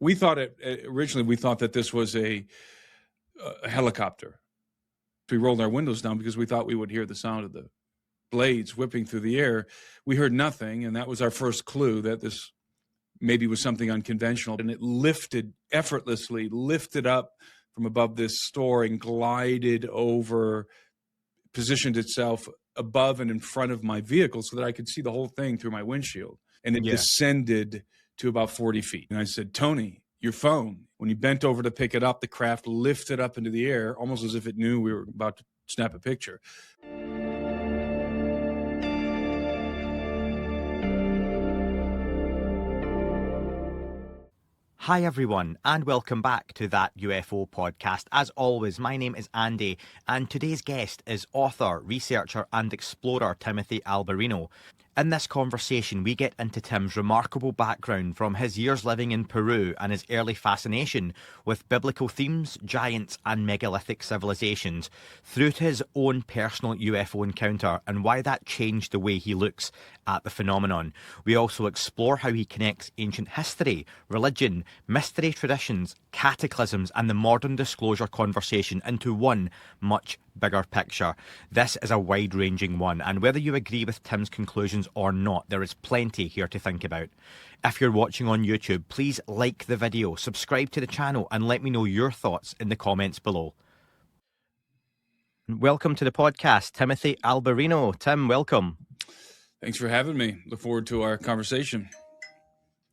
we thought originally we thought that this was a helicopter. We rolled our windows down because we thought we would hear the sound of the blades whipping through the air. We heard nothing, and that was our first clue that this maybe was something unconventional. And it effortlessly lifted up from above this store and glided over, positioned itself above and in front of my vehicle so that I could see the whole thing through my windshield. And it descended to about 40 feet. And I said, Tony, your phone. When he bent over to pick it up, the craft lifted up into the air, almost as if it knew we were about to snap a picture. Hi everyone, and welcome back to That UFO Podcast. As always, my name is Andy, and today's guest is author, researcher and explorer Timothy Alberino. In this conversation, we get into Tim's remarkable background from his years living in Peru and his early fascination with biblical themes, giants and megalithic civilizations, through to his own personal UFO encounter and why that changed the way he looks at the phenomenon. We also explore how he connects ancient history, religion, mystery traditions, cataclysms and the modern disclosure conversation into one much bigger picture. This is a wide-ranging one, and whether you agree with Tim's conclusions or not, there is plenty here to think about. If you're watching on YouTube, please like the video, subscribe to the channel and let me know your thoughts in the comments below. Welcome to the podcast, Timothy Alberino. Tim, welcome. Thanks for having me. Look forward to our conversation.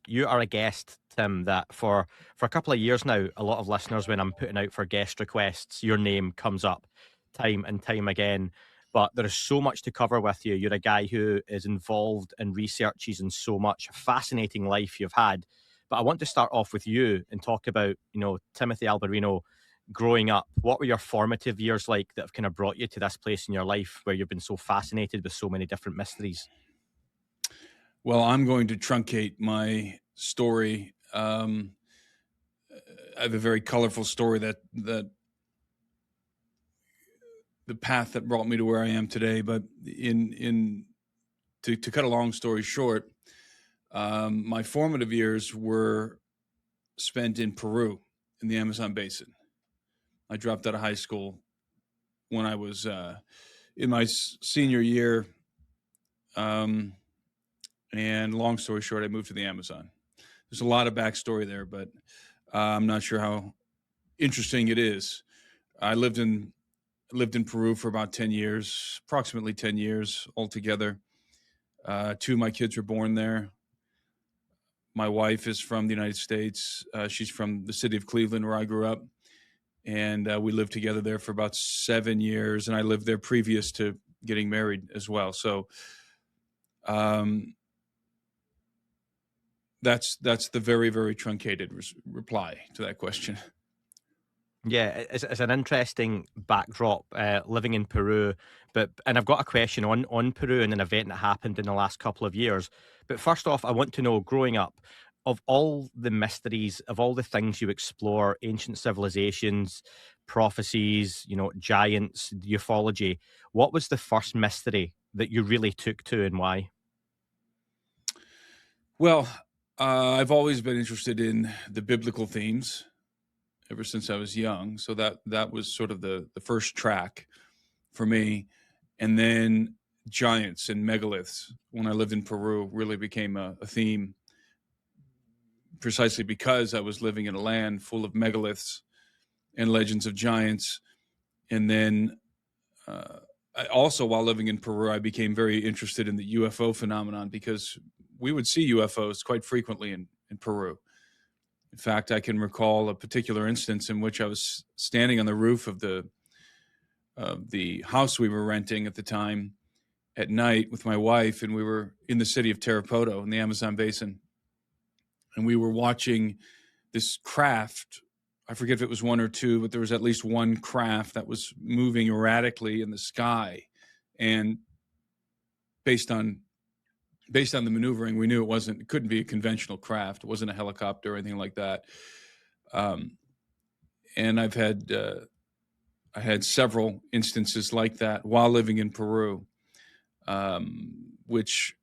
You are a guest, Tim, that for a couple of years now, a lot of listeners, when I'm putting out for guest requests, your name comes up time and time again. But there is so much to cover with you. You're a guy who is involved in researches and so much. Fascinating life you've had. But I want to start off with you and talk about, Timothy Alberino growing up. What were your formative years like that have kind of brought you to this place in your life where you've been so fascinated with so many different mysteries? Well, I'm going to truncate my story. I have a very colorful story that the path that brought me to where I am today. But to cut a long story short, my formative years were spent in Peru in the Amazon basin. I dropped out of high school when I was in my senior year. And long story short, I moved to the Amazon. There's a lot of backstory there, but I'm not sure how interesting it is. I lived in Peru for about 10 years, approximately 10 years altogether. Two of my kids were born there. My wife is from the United States. She's from the city of Cleveland, where I grew up. And we lived together there for about 7 years. And I lived there previous to getting married as well. So that's the very, very truncated reply to that question. Yeah, it's an interesting backdrop, living in Peru. And I've got a question on Peru and an event that happened in the last couple of years. But first off, I want to know, growing up, of all the mysteries, of all the things you explore, ancient civilizations, prophecies, giants, ufology, what was the first mystery that you really took to and why? Well, I've always been interested in the biblical themes ever since I was young. So that was sort of the first track for me. And then giants and megaliths, when I lived in Peru, really became a theme, precisely because I was living in a land full of megaliths and legends of giants. And then also, while living in Peru, I became very interested in the UFO phenomenon, because we would see UFOs quite frequently in Peru. In fact, I can recall a particular instance in which I was standing on the roof of the house we were renting at the time at night with my wife, and we were in the city of Tarapoto in the Amazon basin. And we were watching this craft. I forget if it was one or two, but there was at least one craft that was moving erratically in the sky. And based on the maneuvering, we knew it couldn't be a conventional craft. It wasn't a helicopter or anything like that. And I had several instances like that while living in Peru, which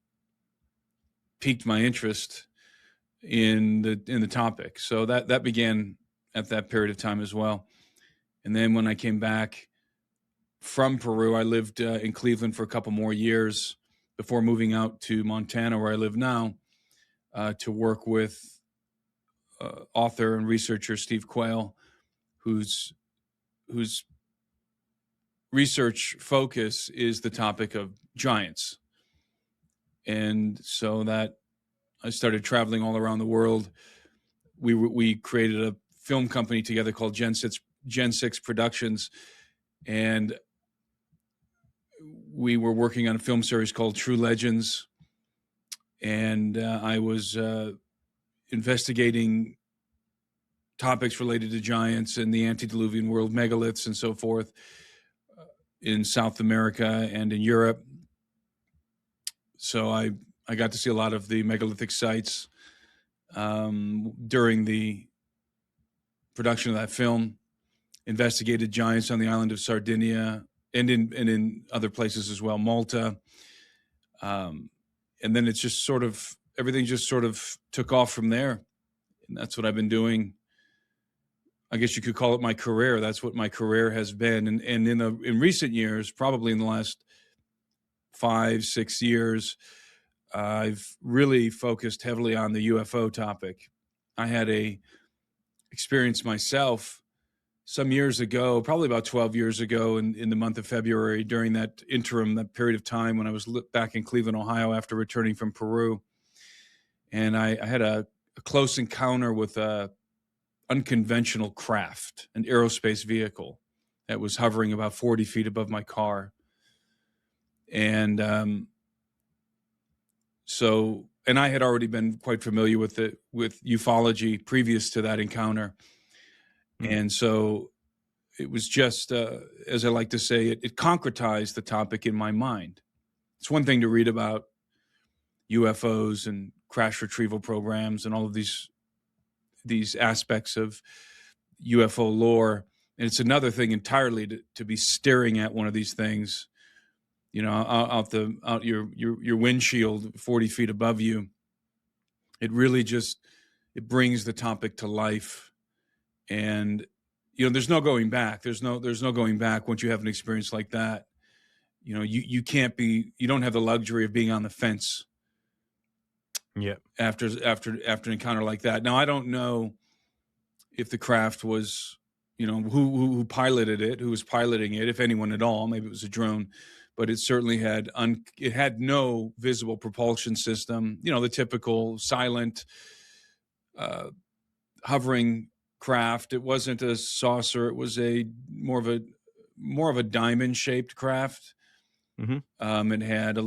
piqued my interest in the topic. So that began at that period of time as well. And then when I came back from Peru, I lived in Cleveland for a couple more years before moving out to Montana, where I live now, to work with author and researcher Steve Quayle, whose research focus is the topic of giants. And so that I started traveling all around the world. We created a film company together called Gen 6 Productions, and we were working on a film series called True Legends, and I was investigating topics related to giants and the antediluvian world, megaliths and so forth, in South America and in Europe. So I got to see a lot of the megalithic sites during the production of that film. Investigated giants on the island of Sardinia and in other places as well, Malta. And then it's just sort of, everything just sort of took off from there. And that's what I've been doing. I guess you could call it my career. That's what my career has been. And in recent years, probably in the last 5-6 years, I've really focused heavily on the UFO topic. I had a experience myself some years ago, probably about 12 years ago, in the month of February, during that period of time when I was back in Cleveland, Ohio, after returning from Peru. And I had a close encounter with a unconventional craft, an aerospace vehicle that was hovering about 40 feet above my car. And and I had already been quite familiar with ufology previous to that encounter. And so it was just, as I like to say, it concretized the topic in my mind. It's one thing to read about UFOs and crash retrieval programs and all of these aspects of UFO lore. And it's another thing entirely to be staring at one of these things, out your windshield 40 feet above you. It really it brings the topic to life. And there's no going back. There's no going back once you have an experience like that. You don't have the luxury of being on the fence. Yeah. After an encounter like that. Now, I don't know if the craft was, who piloted it, who was piloting it, if anyone at all. Maybe it was a drone, but it certainly had no visible propulsion system. The typical silent, hovering craft. It wasn't a saucer. It was more of a diamond-shaped craft. Mm-hmm. It had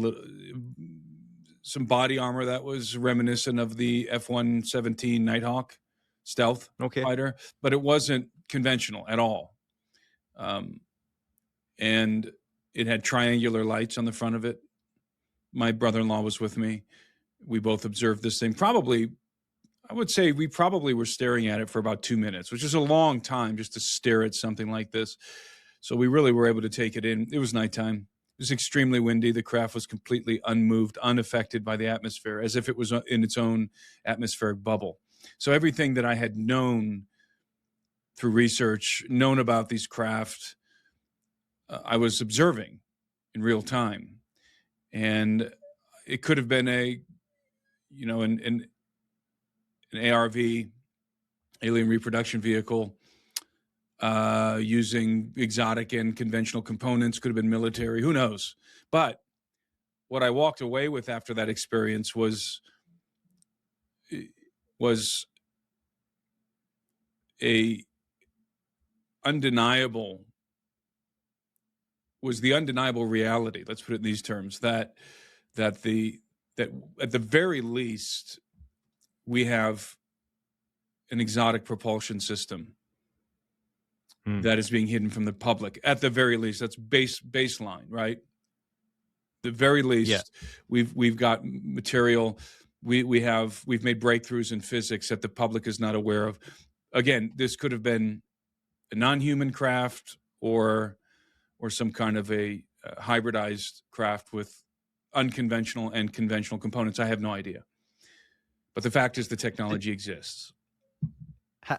some body armor that was reminiscent of the F-117 Nighthawk stealth fighter, but it wasn't conventional at all. And it had triangular lights on the front of it. My brother-in-law was with me. We both observed this thing. I would say we probably were staring at it for about 2 minutes, which is a long time just to stare at something like this. So we really were able to take it in. It was nighttime. It was extremely windy. The craft was completely unmoved, unaffected by the atmosphere, as if it was in its own atmospheric bubble. So everything that I had known through research, known about these craft, I was observing in real time. And it could have been an ARV, alien reproduction vehicle, using exotic and conventional components, could have been military, who knows? But what I walked away with after that experience was the undeniable reality, let's put it in these terms, that at the very least we have an exotic propulsion system that is being hidden from the public. At the very least, that's baseline, right? The very least, we've got material. We've made breakthroughs in physics that the public is not aware of. Again, this could have been a non-human craft or some kind of a hybridized craft with unconventional and conventional components. I have no idea. But the fact is the technology exists.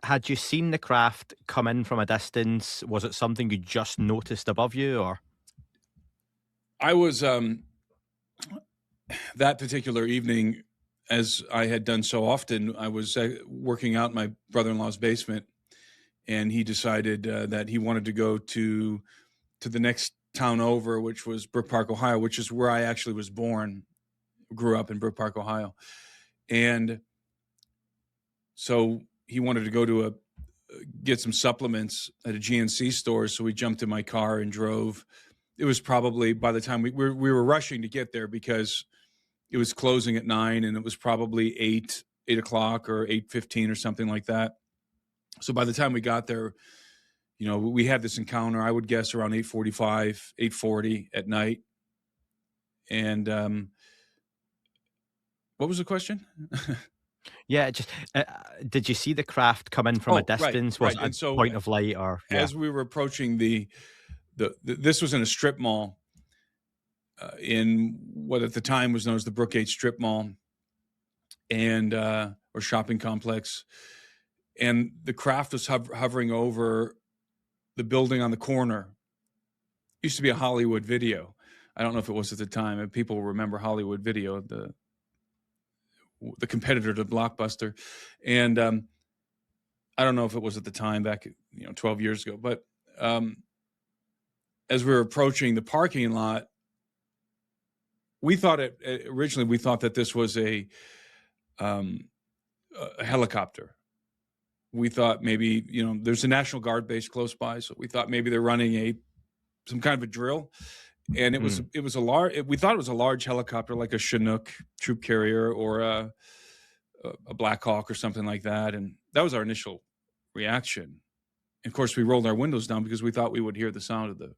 Had you seen the craft come in from a distance? Was it something you just noticed above you, or? I was that particular evening, as I had done so often, I was working out in my brother-in-law's basement, and he decided that he wanted to go to the next town over, which was Brook Park, Ohio, which is where I actually was born, grew up in Brook Park, Ohio. And so he wanted to go to get some supplements at a GNC store. So we jumped in my car and drove. It was probably, by the time we were rushing to get there because it was closing at 9, and it was probably 8 o'clock or 8:15 or something like that. So by the time we got there, we had this encounter, I would guess around 8:45, 8:40 at night. And what was the question? Yeah, just did you see the craft come in from a distance? Right. Was it a point of light, or? Yeah. As we were approaching this was in a strip mall in what at the time was known as the Brookgate Strip Mall, and or shopping complex, and the craft was hovering over the building on the corner. It used to be a Hollywood Video. I don't know if it was at the time. If people remember Hollywood Video, the competitor to Blockbuster, and I don't know if it was at the time back 12 years ago, but as we were approaching the parking lot, originally we thought that this was a helicopter. We thought maybe there's a National Guard base close by, so we thought maybe they're running some kind of a drill. And it was a large. We thought it was a large helicopter, like a Chinook troop carrier or a Black Hawk or something like that. And that was our initial reaction. And of course, we rolled our windows down because we thought we would hear the sound of the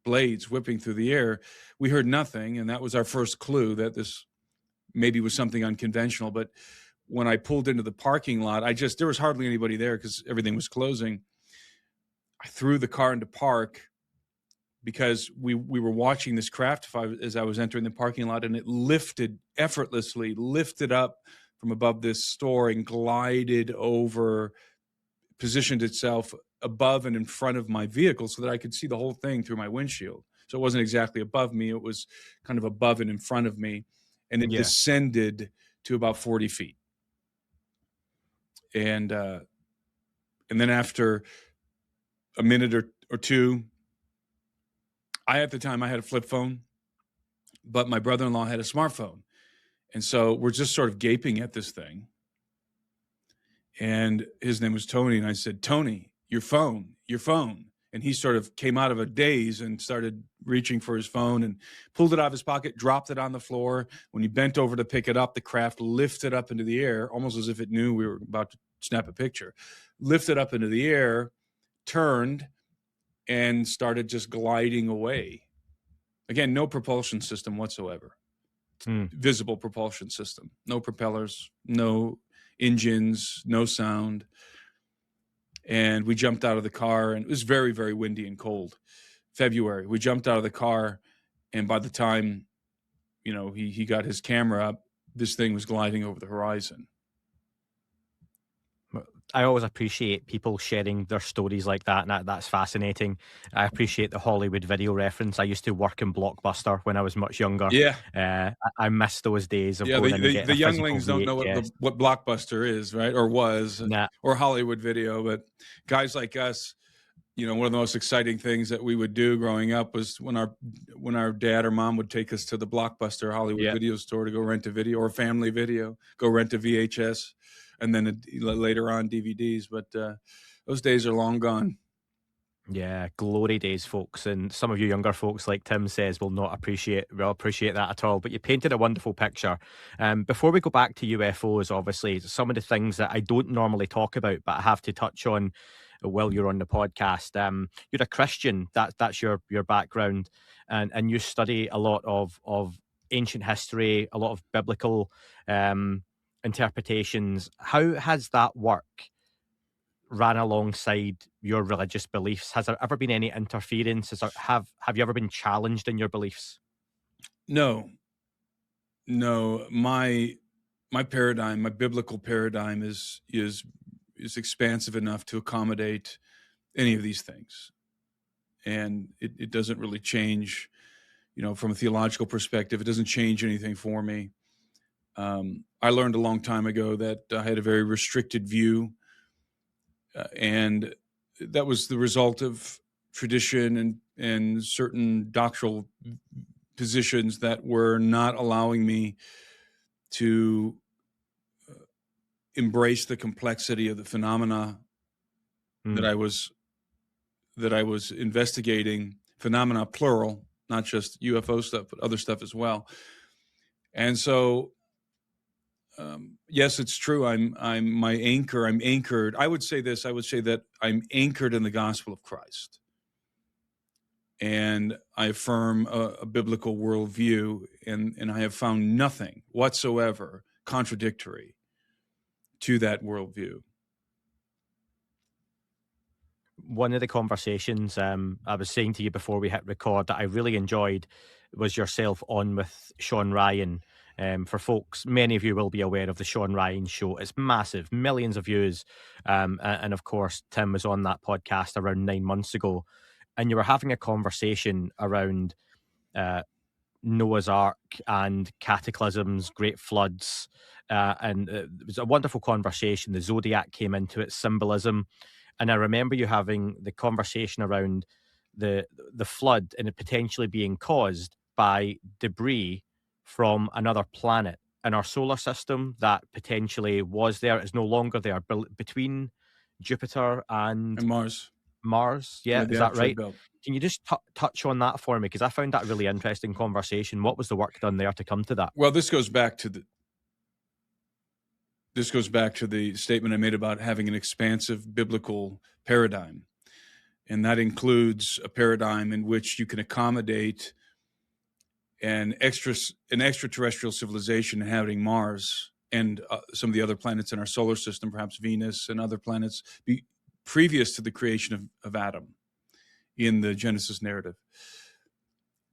blades whipping through the air. We heard nothing, and that was our first clue that this maybe was something unconventional. But when I pulled into the parking lot, there was hardly anybody there because everything was closing. I threw the car into park, because we were watching this craft as I was entering the parking lot, and it effortlessly lifted up from above this store and glided over, positioned itself above and in front of my vehicle so that I could see the whole thing through my windshield. So it wasn't exactly above me. It was kind of above and in front of me, and it descended to about 40 feet. And then after a minute or two, at the time I had a flip phone, but my brother-in-law had a smartphone. And so we're just sort of gaping at this thing. And his name was Tony. And I said, "Tony, your phone. And he sort of came out of a daze and started reaching for his phone and pulled it out of his pocket, dropped it on the floor. When he bent over to pick it up, the craft lifted up into the air, almost as if it knew we were about to snap a picture. Lifted up into the air, turned, and started just gliding away. Again, no propulsion system whatsoever. Visible propulsion system. No propellers, no engines, no sound. And we jumped out of the car, and it was very, very windy and cold. February. We jumped out of the car, and by the time, he got his camera up, this thing was gliding over the horizon. I always appreciate people sharing their stories like that, and that's fascinating. I appreciate the Hollywood Video reference. I used to work in Blockbuster when I was much younger. Yeah. I miss those days of going in and getting the younglings don't know what Blockbuster is, right? Or was, or Hollywood Video. But guys like us, one of the most exciting things that we would do growing up was when our dad or mom would take us to the Blockbuster Hollywood Video store to go rent a video, or Family Video, go rent a VHS. And then later on DVDs, but those days are long gone. Yeah, glory days, folks. And some of you younger folks, like Tim says, will appreciate that at all. But you painted a wonderful picture. Before we go back to UFOs, obviously, some of the things that I don't normally talk about, but I have to touch on while you're on the podcast. You're a Christian. That's your background, and you study a lot of ancient history, a lot of biblical interpretations. How has that work ran alongside your religious beliefs? Has there ever been any interference? Have you ever been challenged in your beliefs? No. My my paradigm, my biblical paradigm is expansive enough to accommodate any of these things. And it doesn't really change, from a theological perspective, it doesn't change anything for me. I learned a long time ago that I had a very restricted view, and that was the result of tradition and certain doctrinal positions that were not allowing me to embrace the complexity of the phenomena that I was investigating, phenomena plural, not just UFO stuff, but other stuff as well. And so, yes, it's true. I'm anchored. I would say this. I would say that I'm anchored in the gospel of Christ, and I affirm a biblical worldview, and I have found nothing whatsoever contradictory to that worldview. One of the conversations I was saying to you before we hit record that I really enjoyed was yourself on with Sean Ryan. For folks, many of you will be aware of the Sean Ryan show. It's massive, millions of views. And of course, Tim was on that podcast around 9 months ago. And you were having a conversation around Noah's Ark and cataclysms, great floods. And it was a wonderful conversation. The zodiac came into its symbolism. And I remember you having the conversation around the flood and it potentially being caused by debris from another planet in our solar system that potentially was there, is no longer there, between Jupiter and Mars. Yeah, is that right? Belt. Can you just touch on that for me? Because I found that a really interesting conversation. What was the work done there to come to that? Well, this goes back to the statement I made about having an expansive biblical paradigm. And that includes a paradigm in which you can accommodate an extraterrestrial civilization inhabiting Mars and some of the other planets in our solar system, perhaps Venus and other planets, previous to the creation of Adam in the Genesis narrative.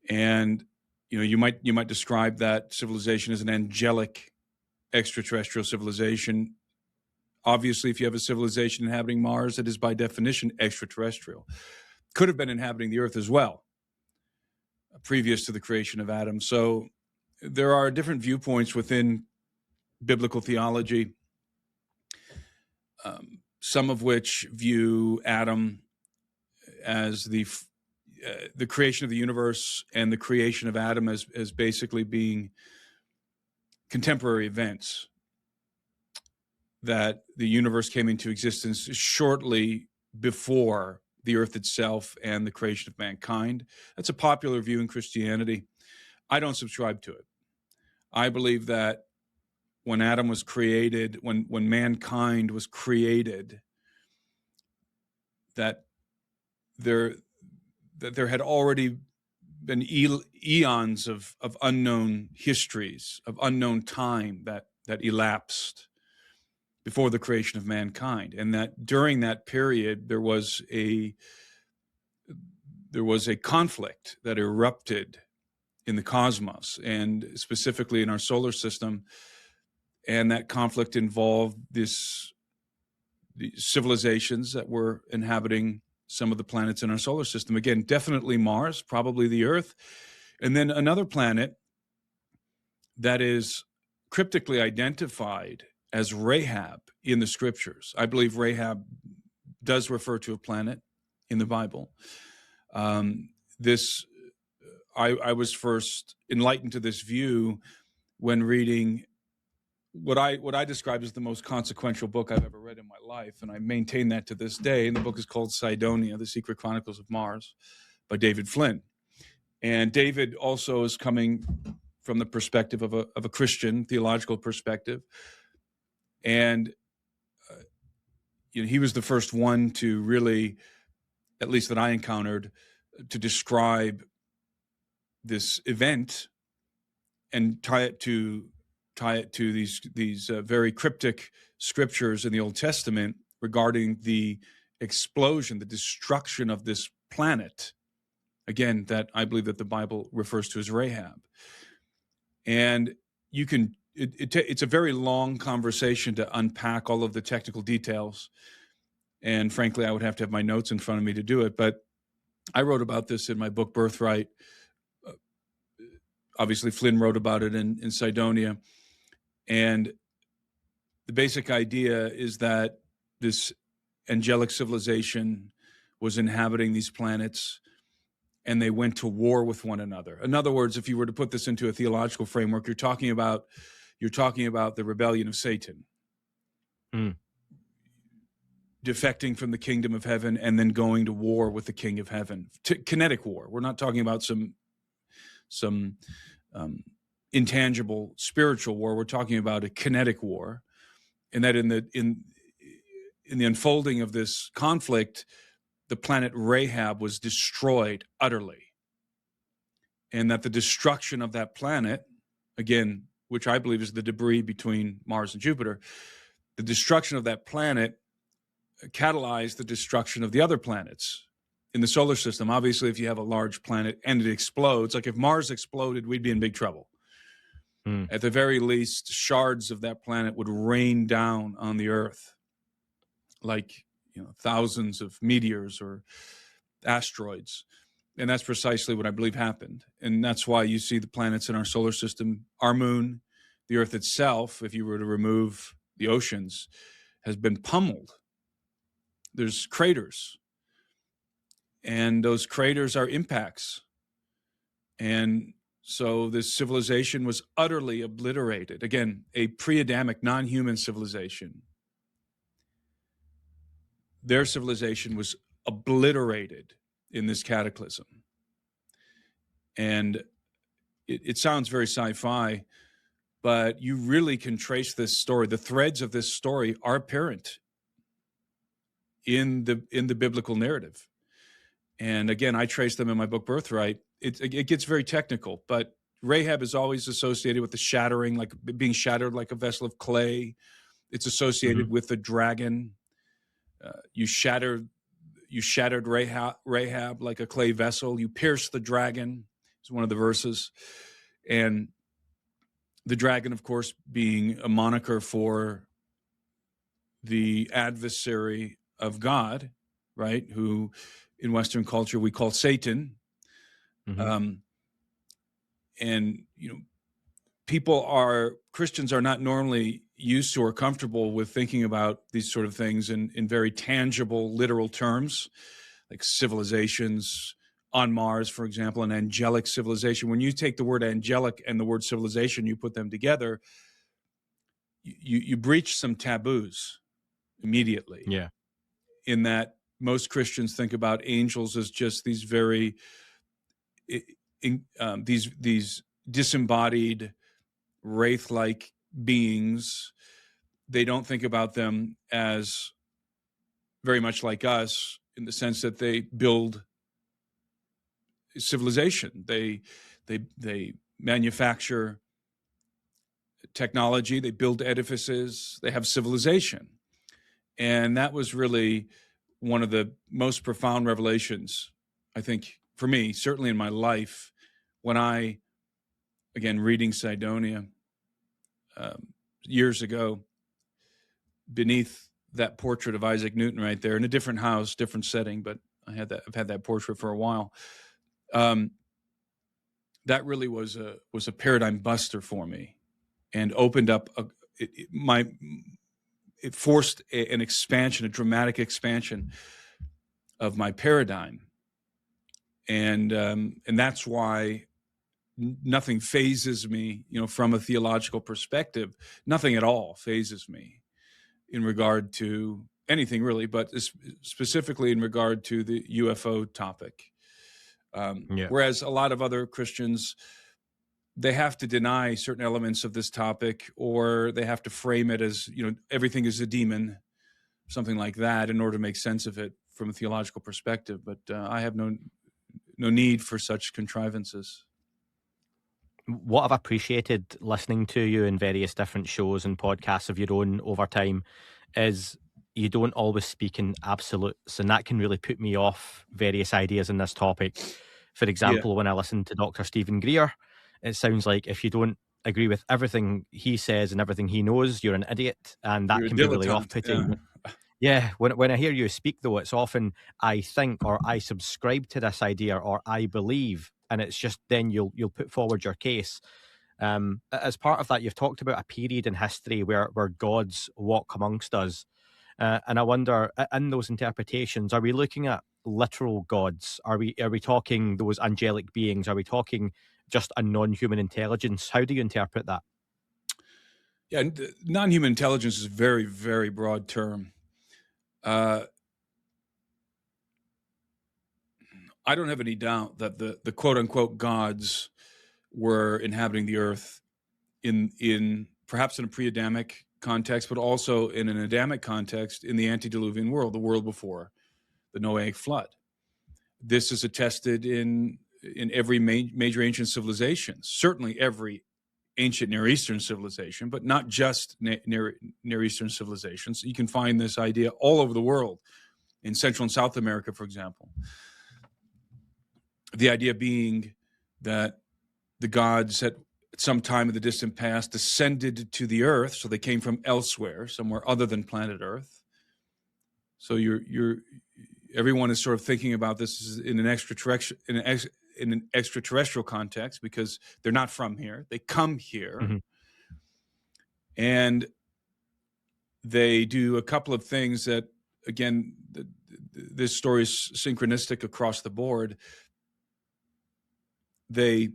And you might describe that civilization as an angelic extraterrestrial civilization. Obviously, if you have a civilization inhabiting Mars, it is by definition extraterrestrial. Could have been inhabiting the Earth as well, previous to the creation of Adam. So there are different viewpoints within biblical theology, some of which view Adam as the creation of the universe and the creation of Adam as basically being contemporary events, that the universe came into existence shortly before the earth itself and the creation of mankind. That's a popular view in Christianity. I don't subscribe to it. I believe that when Adam was created, when mankind was created, that there had already been eons of unknown histories, of unknown time that elapsed before the creation of mankind, and that during that period there was a conflict that erupted in the cosmos, and specifically in our solar system, and that conflict involved the civilizations that were inhabiting some of the planets in our solar system. Again, definitely Mars, probably the Earth, and then another planet that is cryptically identified as Rahab in the scriptures. I believe Rahab does refer to a planet in the Bible. I was first enlightened to this view when reading what I describe as the most consequential book I've ever read in my life, and I maintain that to this day. And the book is called Sidonia: The Secret Chronicles of Mars by David Flynn. And David also is coming from the perspective of a Christian theological perspective. And he was the first one to really, at least that I encountered, to describe this event and tie it to these very cryptic scriptures in the Old Testament regarding the explosion, the destruction of this planet. Again, that I believe that the Bible refers to as Rahab. And you can it's a very long conversation to unpack all of the technical details. And frankly, I would have to have my notes in front of me to do it. But I wrote about this in my book, Birthright. Obviously, Flynn wrote about it in Cydonia. And the basic idea is that this angelic civilization was inhabiting these planets, and they went to war with one another. In other words, if you were to put this into a theological framework, you're talking about the rebellion of Satan. Defecting from the kingdom of heaven and then going to war with the king of heaven. Kinetic war. We're not talking about some intangible spiritual war. We're talking about a kinetic war, and that in the unfolding of this conflict, the planet Rahab was destroyed utterly, and that the destruction of that planet, again, which I believe is the debris between Mars and Jupiter, the destruction of that planet catalyzed the destruction of the other planets in the solar system. Obviously, if you have a large planet and it explodes, like if Mars exploded, we'd be in big trouble. At the very least, shards of that planet would rain down on the Earth, like thousands of meteors or asteroids. And that's precisely what I believe happened. And that's why you see the planets in our solar system, our moon, the Earth itself, if you were to remove the oceans, has been pummeled. There's craters, and those craters are impacts. And so this civilization was utterly obliterated. Again, a pre-Adamic, non-human civilization. Their civilization was obliterated in this cataclysm. And it sounds very sci-fi, but you really can trace this story. The threads of this story are apparent in the biblical narrative. And again, I trace them in my book, Birthright. It gets very technical, but Rahab is always associated with the shattering, like being shattered like a vessel of clay. It's associated with the dragon. You shattered Rahab like a clay vessel. You pierced the dragon is one of the verses. And the dragon, of course, being a moniker for the adversary of God, right? Who in Western culture we call Satan. And Christians are not normally used to or comfortable with thinking about these sort of things in very tangible, literal terms, like civilizations on Mars, for example, an angelic civilization. When you take the word angelic and the word civilization, you put them together, you breach some taboos immediately. Yeah. In that most Christians think about angels as just these very these disembodied wraith-like beings. They don't think about them as very much like us in the sense that they build civilization. They manufacture technology. They build edifices. They have civilization. And that was really one of the most profound revelations, I think, for me, certainly in my life, when I, again, reading Cydonia years ago, beneath that portrait of Isaac Newton right there, in a different house, different setting, but I've had that portrait for a while. That really was a paradigm buster for me, and opened up it forced an expansion, a dramatic expansion of my paradigm. And that's why nothing phases me, from a theological perspective. Nothing at all phases me in regard to anything really, but specifically in regard to the UFO topic. Whereas a lot of other Christians, they have to deny certain elements of this topic, or they have to frame it as, everything is a demon, something like that, in order to make sense of it from a theological perspective. But I have no need for such contrivances. What I've appreciated listening to you in various different shows and podcasts of your own over time is you don't always speak in absolutes, and that can really put me off various ideas in this topic. For example, when I listen to Dr. Stephen Greer, it sounds like if you don't agree with everything he says and everything he knows, you're an idiot, and that You're a can be really dilettante. off-putting. Yeah, when I hear you speak, though, it's often I think or I subscribe to this idea or I believe, and it's just then you'll put forward your case. As part of that, you've talked about a period in history where gods walk amongst us, and I wonder, in those interpretations, are we looking at literal gods? Are we talking those angelic beings? Are we talking just a non-human intelligence? How do you interpret that? Yeah, non-human intelligence is a very, very broad term. I don't have any doubt that the quote-unquote gods were inhabiting the earth in perhaps in a pre-Adamic context, but also in an Adamic context in the antediluvian world, the world before the Noahic flood. This is attested in every major ancient civilization, certainly every ancient Near Eastern civilization, but not just Near Eastern civilizations. You can find this idea all over the world, in Central and South America, for example. The idea being that the gods at some time in the distant past descended to the earth, so they came from elsewhere, somewhere other than planet Earth. So everyone is sort of thinking about this in an extraterrestrial context, because they're not from here. They come here, Mm-hmm. and they do a couple of things that, again, this story is synchronistic across the board. They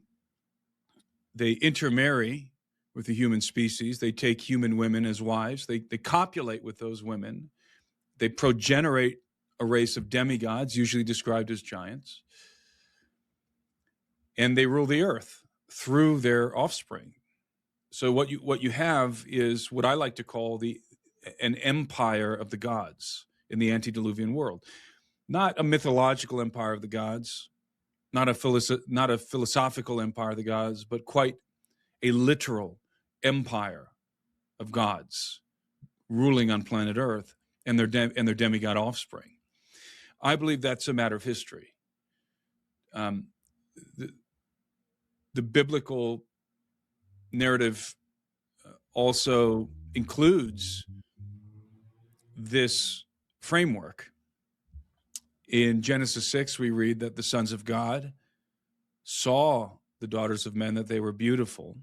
intermarry with the human species. They take human women as wives. They copulate with those women. They progenerate a race of demigods, usually described as giants. And they rule the earth through their offspring. So what you have is what I like to call an empire of the gods in the antediluvian world. Not a mythological empire of the gods, not a philosophical empire of the gods, but quite a literal empire of gods ruling on planet Earth and their demigod offspring. I believe that's a matter of history. The biblical narrative also includes this framework. In Genesis 6, we read that the sons of God saw the daughters of men, that they were beautiful,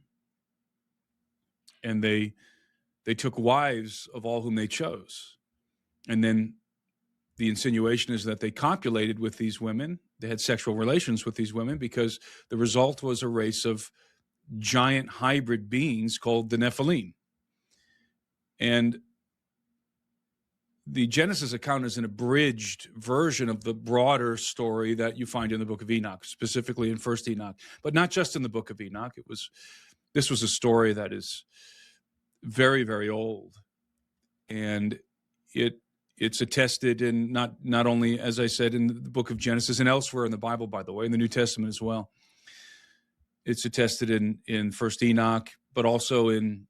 and they took wives of all whom they chose. And then the insinuation is that they copulated with these women. They had sexual relations with these women because the result was a race of giant hybrid beings called the Nephilim. And the Genesis account is an abridged version of the broader story that you find in the book of Enoch, specifically in First Enoch, but not just in the book of Enoch. This was a story that is very, very old, and it's attested in not only, as I said, in the book of Genesis and elsewhere in the Bible, by the way, in the New Testament as well. It's attested in First Enoch, but also in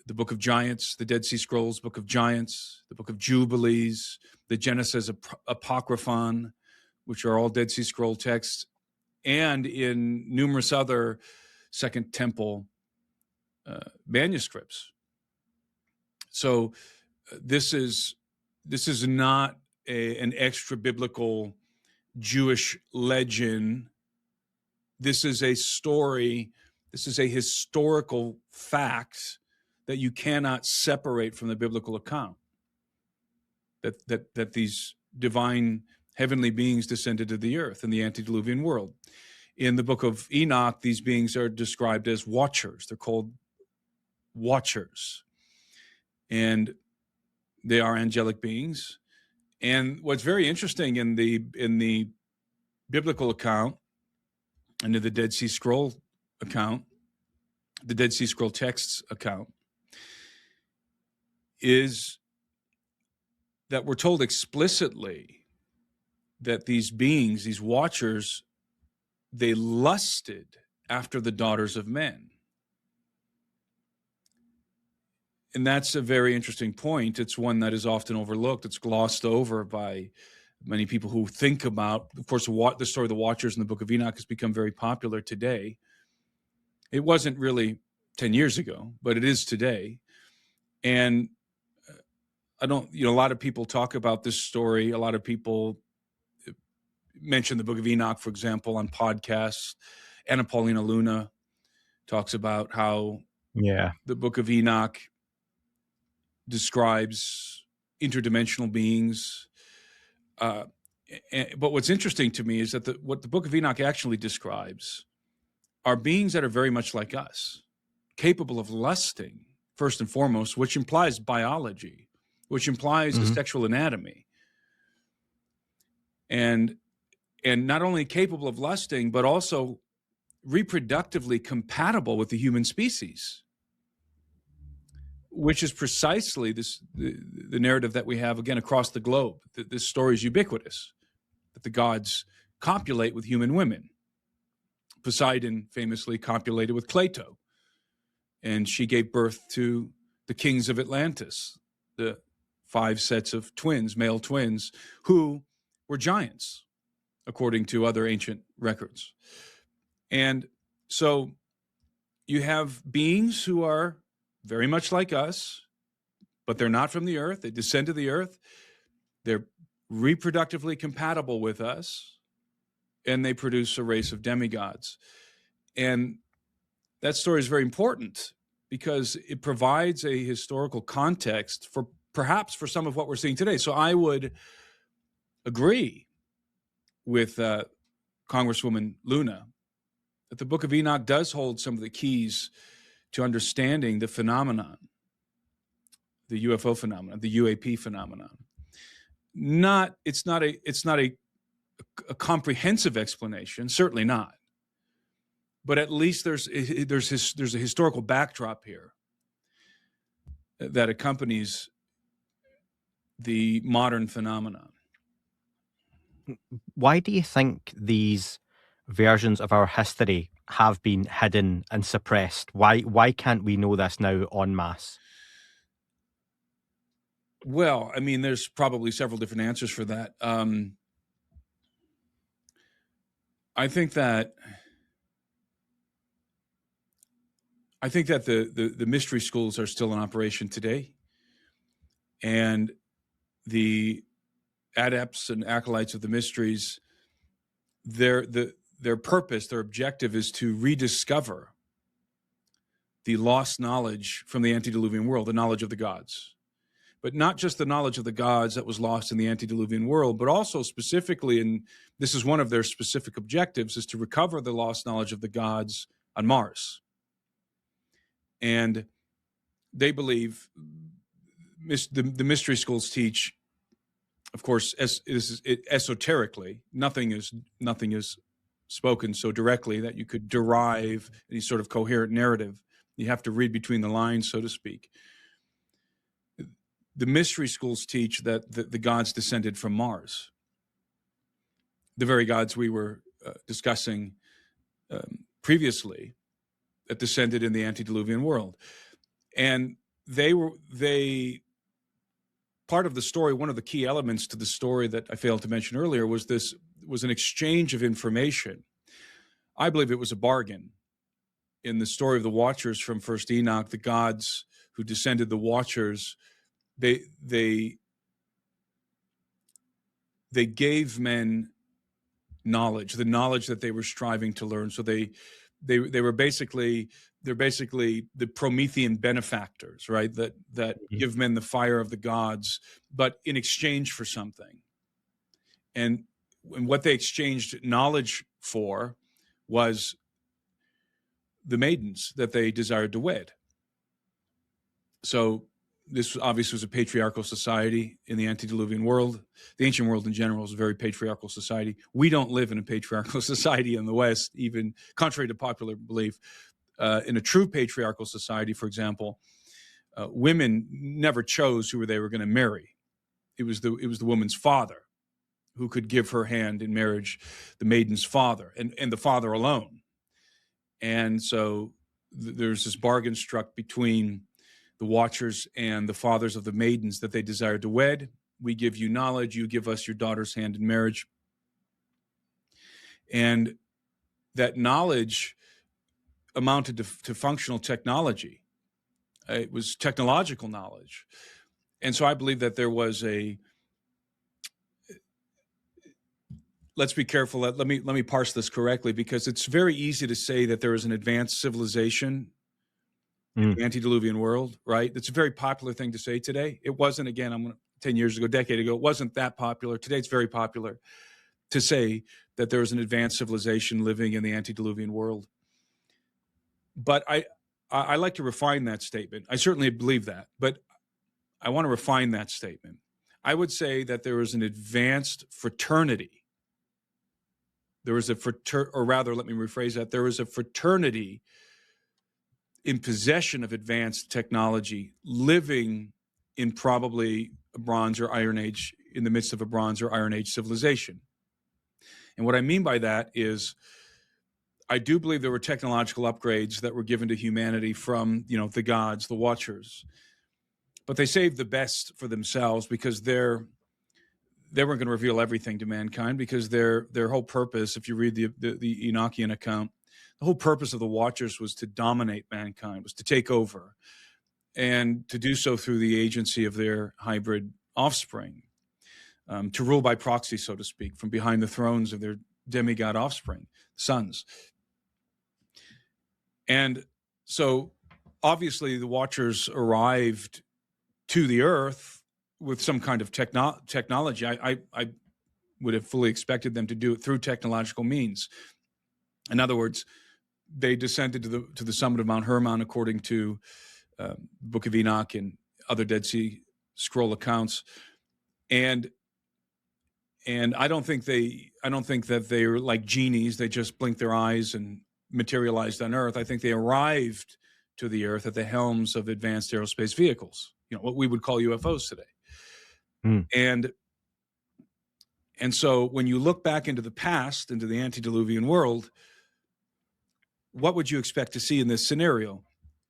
the book of Giants, the Dead Sea Scrolls, book of Giants, the book of Jubilees, the Genesis Apocryphon, which are all Dead Sea Scroll texts, and in numerous other Second Temple manuscripts. So this is not an extra biblical Jewish legend. This is a story. This is a historical fact that you cannot separate from the biblical account. That these divine heavenly beings descended to the earth in the antediluvian world. In the book of Enoch, these beings are described as watchers. They're called watchers, and they are angelic beings. And what's very interesting in the biblical account and in the Dead Sea Scroll account, the Dead Sea Scroll texts account, is that we're told explicitly that these beings, these watchers, they lusted after the daughters of men. And that's a very interesting point. It's one that is often overlooked. It's glossed over by many people who think about, of course, the story of the Watchers in the book of Enoch has become very popular today. It wasn't really 10 years ago, but it is today. And a lot of people talk about this story. A lot of people mention the Book of Enoch, for example, on podcasts. Anna Paulina Luna talks about how the Book of Enoch describes interdimensional beings. But what's interesting to me is that what the Book of Enoch actually describes are beings that are very much like us, capable of lusting, first and foremost, which implies biology, which implies the sexual anatomy. And not only capable of lusting, but also reproductively compatible with the human species, which is precisely the narrative that we have, again, across the globe. This story is ubiquitous, that the gods copulate with human women. Poseidon famously copulated with Cleito, and she gave birth to the kings of Atlantis, the 5 sets of twins, male twins, who were giants, according to other ancient records. And so you have beings who are very much like us, but they're not from the earth. They descend to the earth. They're reproductively compatible with us, and they produce a race of demigods. And that story is very important because it provides a historical context for perhaps for some of what we're seeing today. So I would agree with Congresswoman Luna that the Book of Enoch does hold some of the keys to understanding the phenomenon, the UFO phenomenon, the UAP phenomenon. It's not a comprehensive explanation, certainly not. But at least there's a historical backdrop here that accompanies the modern phenomenon. Why do you think these versions of our history have been hidden and suppressed? Why can't we know this now en masse? Well, I mean, there's probably several different answers for that. I think that the mystery schools are still in operation today, and the adepts and acolytes of the mysteries, their purpose, their objective is to rediscover the lost knowledge from the antediluvian world, the knowledge of the gods. But not just the knowledge of the gods that was lost in the antediluvian world, but also specifically, and this is one of their specific objectives, is to recover the lost knowledge of the gods on Mars. And they believe, the mystery schools teach, of course, esoterically. Nothing is spoken so directly that you could derive any sort of coherent narrative. You have to read between the lines, so to speak. The mystery schools teach that the gods descended from Mars, the very gods we were discussing previously that descended in the antediluvian world. And part of the story, one of the key elements to the story that I failed to mention earlier was an exchange of information. I believe it was a bargain. In the story of the Watchers from First Enoch, the gods who descended the Watchers, they gave men knowledge, the knowledge that they were striving to learn. So they're basically the Promethean benefactors, right? That give men the fire of the gods, but in exchange for something. And what they exchanged knowledge for was the maidens that they desired to wed. So this obviously was a patriarchal society in the antediluvian world. The ancient world in general is a very patriarchal society. We don't live in a patriarchal society in the West, even contrary to popular belief. In a true patriarchal society, for example, women never chose who they were going to marry. It was the woman's father who could give her hand in marriage, the maiden's father, and the father alone. And so there's this bargain struck between the Watchers and the fathers of the maidens that they desired to wed. We give you knowledge, you give us your daughter's hand in marriage. And that knowledge amounted to functional technology. It was technological knowledge. And so I believe that there was let's be careful. Let me parse this correctly, because it's very easy to say that there is an advanced civilization in the antediluvian world, right? It's a very popular thing to say today. It wasn't, again, 10 years ago, a decade ago, it wasn't that popular. Today, it's very popular to say that there is an advanced civilization living in the antediluvian world. But I like to refine that statement. I certainly believe that, but I want to refine that statement. I would say that there is an advanced fraternity. There is or rather, let me rephrase that. There is a fraternity in possession of advanced technology, living in probably a Bronze or Iron Age, in the midst of a Bronze or Iron Age civilization. And what I mean by that is, I do believe there were technological upgrades that were given to humanity from, the gods, the Watchers, but they saved the best for themselves, because they weren't going to reveal everything to mankind, because their whole purpose, if you read the Enochian account, the whole purpose of the Watchers was to dominate mankind, was to take over, and to do so through the agency of their hybrid offspring, to rule by proxy, so to speak, from behind the thrones of their demigod offspring, sons. And so obviously the Watchers arrived to the earth with some kind of technology. I would have fully expected them to do it through technological means. In other words, they descended to the summit of Mount Hermon, according to the Book of Enoch and other Dead Sea Scroll accounts, and I don't think that they're like genies. They just blinked their eyes and materialized on Earth. I think they arrived to the Earth at the helms of advanced aerospace vehicles, what we would call UFOs today. And so when you look back into the past, into the antediluvian world, what would you expect to see in this scenario?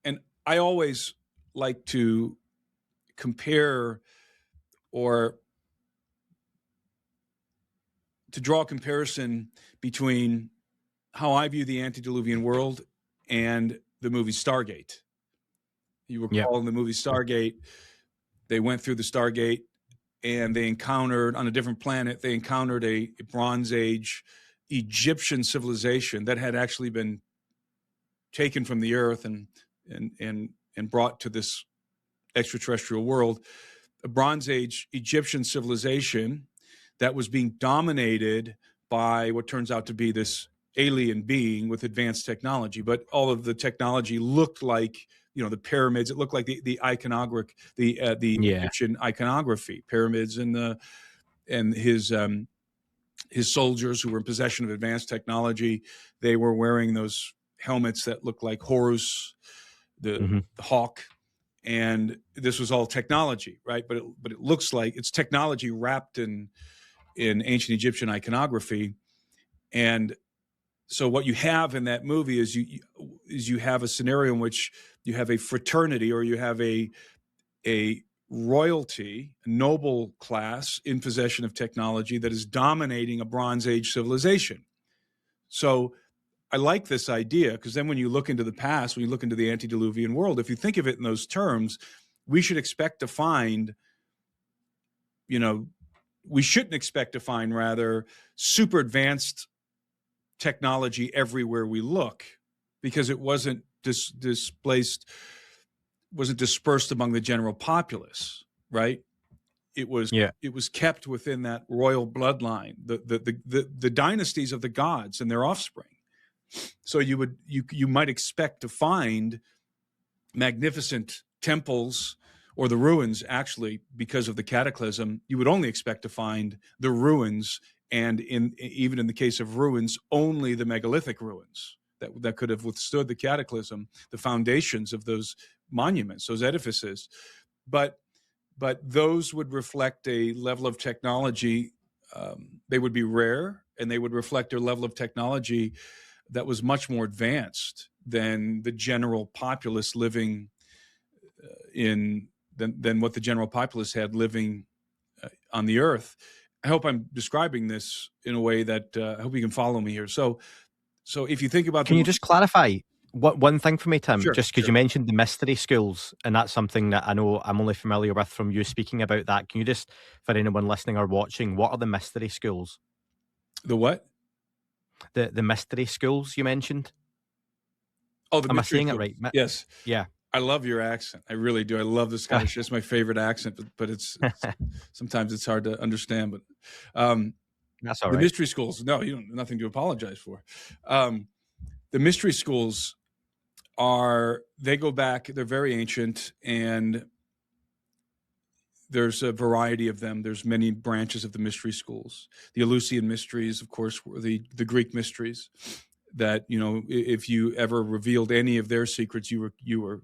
And I always like to compare, or to draw a comparison between how I view the antediluvian world and the movie Stargate. You recall in the movie Stargate, they went through the Stargate and they encountered, on a different planet, they encountered a Bronze Age Egyptian civilization that had actually been taken from the earth and brought to this extraterrestrial world. A Bronze Age Egyptian civilization that was being dominated by what turns out to be this alien being with advanced technology. But all of the technology looked like, the pyramids. It looked like the iconography, the Egyptian iconography, pyramids, and his soldiers who were in possession of advanced technology. They were wearing those helmets that looked like Horus, the hawk. And this was all technology, right? But it looks like it's technology wrapped in ancient Egyptian iconography. And so what you have in that movie is you have a scenario in which you have a fraternity, or you have a royalty, a noble class in possession of technology that is dominating a Bronze Age civilization. So I like this idea, because then when you look into the past, when you look into the antediluvian world, if you think of it in those terms, we should expect to find, we shouldn't expect to find, rather, super advanced technology everywhere we look, because it wasn't dispersed among the general populace, right? It was kept within that royal bloodline, the dynasties of the gods and their offspring. So you might expect to find magnificent temples, or the ruins, actually, because of the cataclysm. You would only expect to find the ruins, and even in the case of ruins, only the megalithic ruins that could have withstood the cataclysm, the foundations of those monuments, those edifices. But those would reflect a level of technology. They would be rare, and they would reflect a level of technology that was much more advanced than the general populace living than what the general populace had living on the earth. I hope I'm describing this in a way that I hope you can follow me here. So if you think about, can you just clarify? One thing for me, Tim, Sure, just because sure. you mentioned the mystery schools, and that's something that I know I'm only familiar with from you speaking about that. Can you just, for anyone listening or watching, what are the mystery schools? The what? The mystery schools you mentioned? Oh, the Am I mystery saying it school. right? Yes. Yeah. I love your accent. I really do. I love the Scottish. It's my favorite accent, but it's sometimes it's hard to understand. But That's all the right. mystery schools, no, you don't nothing to apologize for. The mystery schools they go back. They're very ancient, and there's a variety of them. There's many branches of the mystery schools. The Eleusinian mysteries, of course, were the Greek mysteries. That if you ever revealed any of their secrets, you were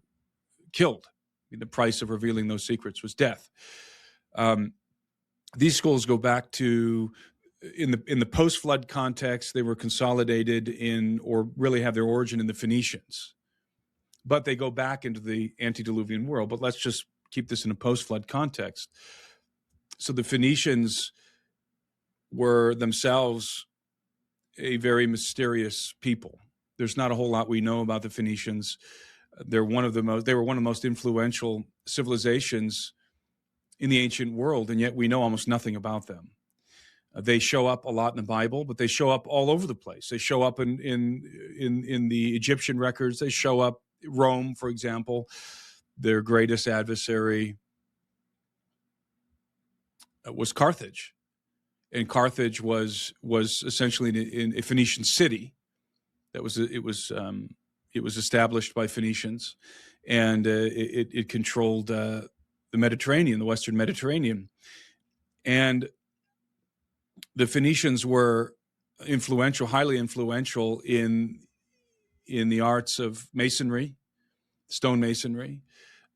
killed. The price of revealing those secrets was death. These schools go back to in the post-flood context. They were consolidated in, or really have their origin in, the Phoenicians, but they go back into the antediluvian world. But let's just keep this in a post-flood context. So the Phoenicians were themselves a very mysterious people. There's not a whole lot we know about the Phoenicians. They were one of the most influential civilizations in the ancient world, and yet we know almost nothing about them. They show up a lot in the Bible, but they show up all over the place. They show up in the Egyptian records. They show up Rome, for example. Their greatest adversary was Carthage, and Carthage was essentially in a Phoenician city. It was established by Phoenicians, and it controlled the Mediterranean, the Western Mediterranean, and the Phoenicians were highly influential in the arts of masonry, stone masonry,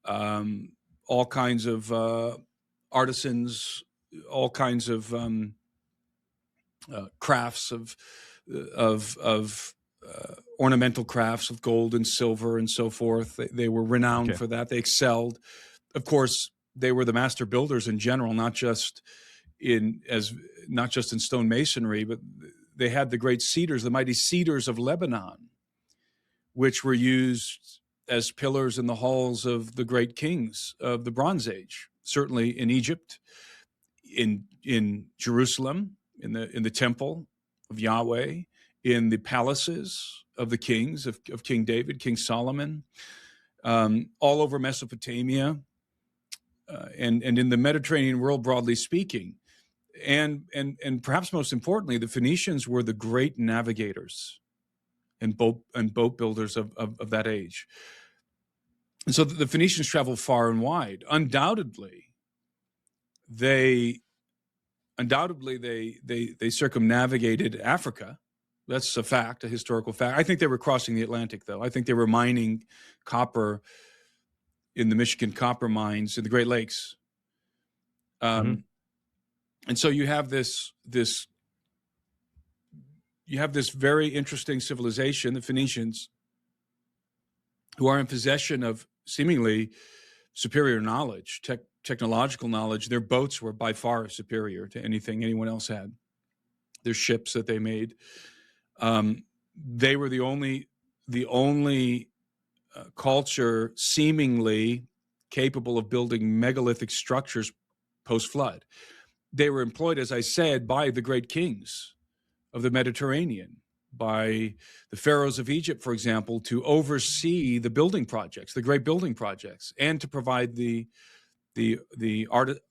all kinds of artisans, all kinds of crafts of ornamental crafts of gold and silver and so forth. They were renowned for that. They excelled. Of course, they were the master builders in general, not just in stone masonry, but they had the great cedars, the mighty cedars of Lebanon, which were used as pillars in the halls of the great kings of the Bronze Age. Certainly in Egypt, in Jerusalem, in the temple of Yahweh, in the palaces of the kings of King David, King Solomon, all over Mesopotamia, and in the Mediterranean world, broadly speaking. And perhaps most importantly, the Phoenicians were the great navigators and boat builders of that age. And so the Phoenicians traveled far and wide. Undoubtedly, they circumnavigated Africa. That's a fact, a historical fact. I think they were crossing the Atlantic, though. I think they were mining copper in the Michigan copper mines in the Great Lakes. And so you have this very interesting civilization, the Phoenicians, who are in possession of seemingly superior knowledge, technological knowledge. Their boats were by far superior to anything anyone else had. Their ships that they made. They were the only culture seemingly capable of building megalithic structures post-flood. They were employed, as I said, by the great kings of the Mediterranean, by the pharaohs of Egypt, for example, to oversee the building projects, the great building projects, and to provide the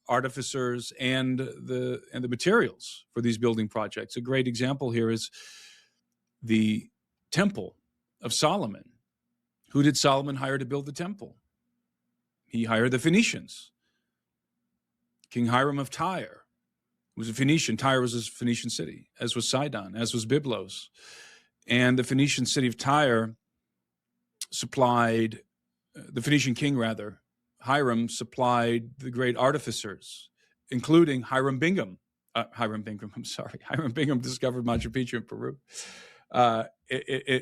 artificers and the materials for these building projects. A great example here is the Temple of Solomon. Who did Solomon hire to build the temple? He hired the Phoenicians. King Hiram of Tyre was a Phoenician. Tyre was a Phoenician city, as was Sidon, as was Byblos. And the Phoenician city of Tyre supplied, the Phoenician king rather, Hiram supplied the great artificers, including Hiram Bingham. Hiram Bingham discovered Machu Picchu in Peru,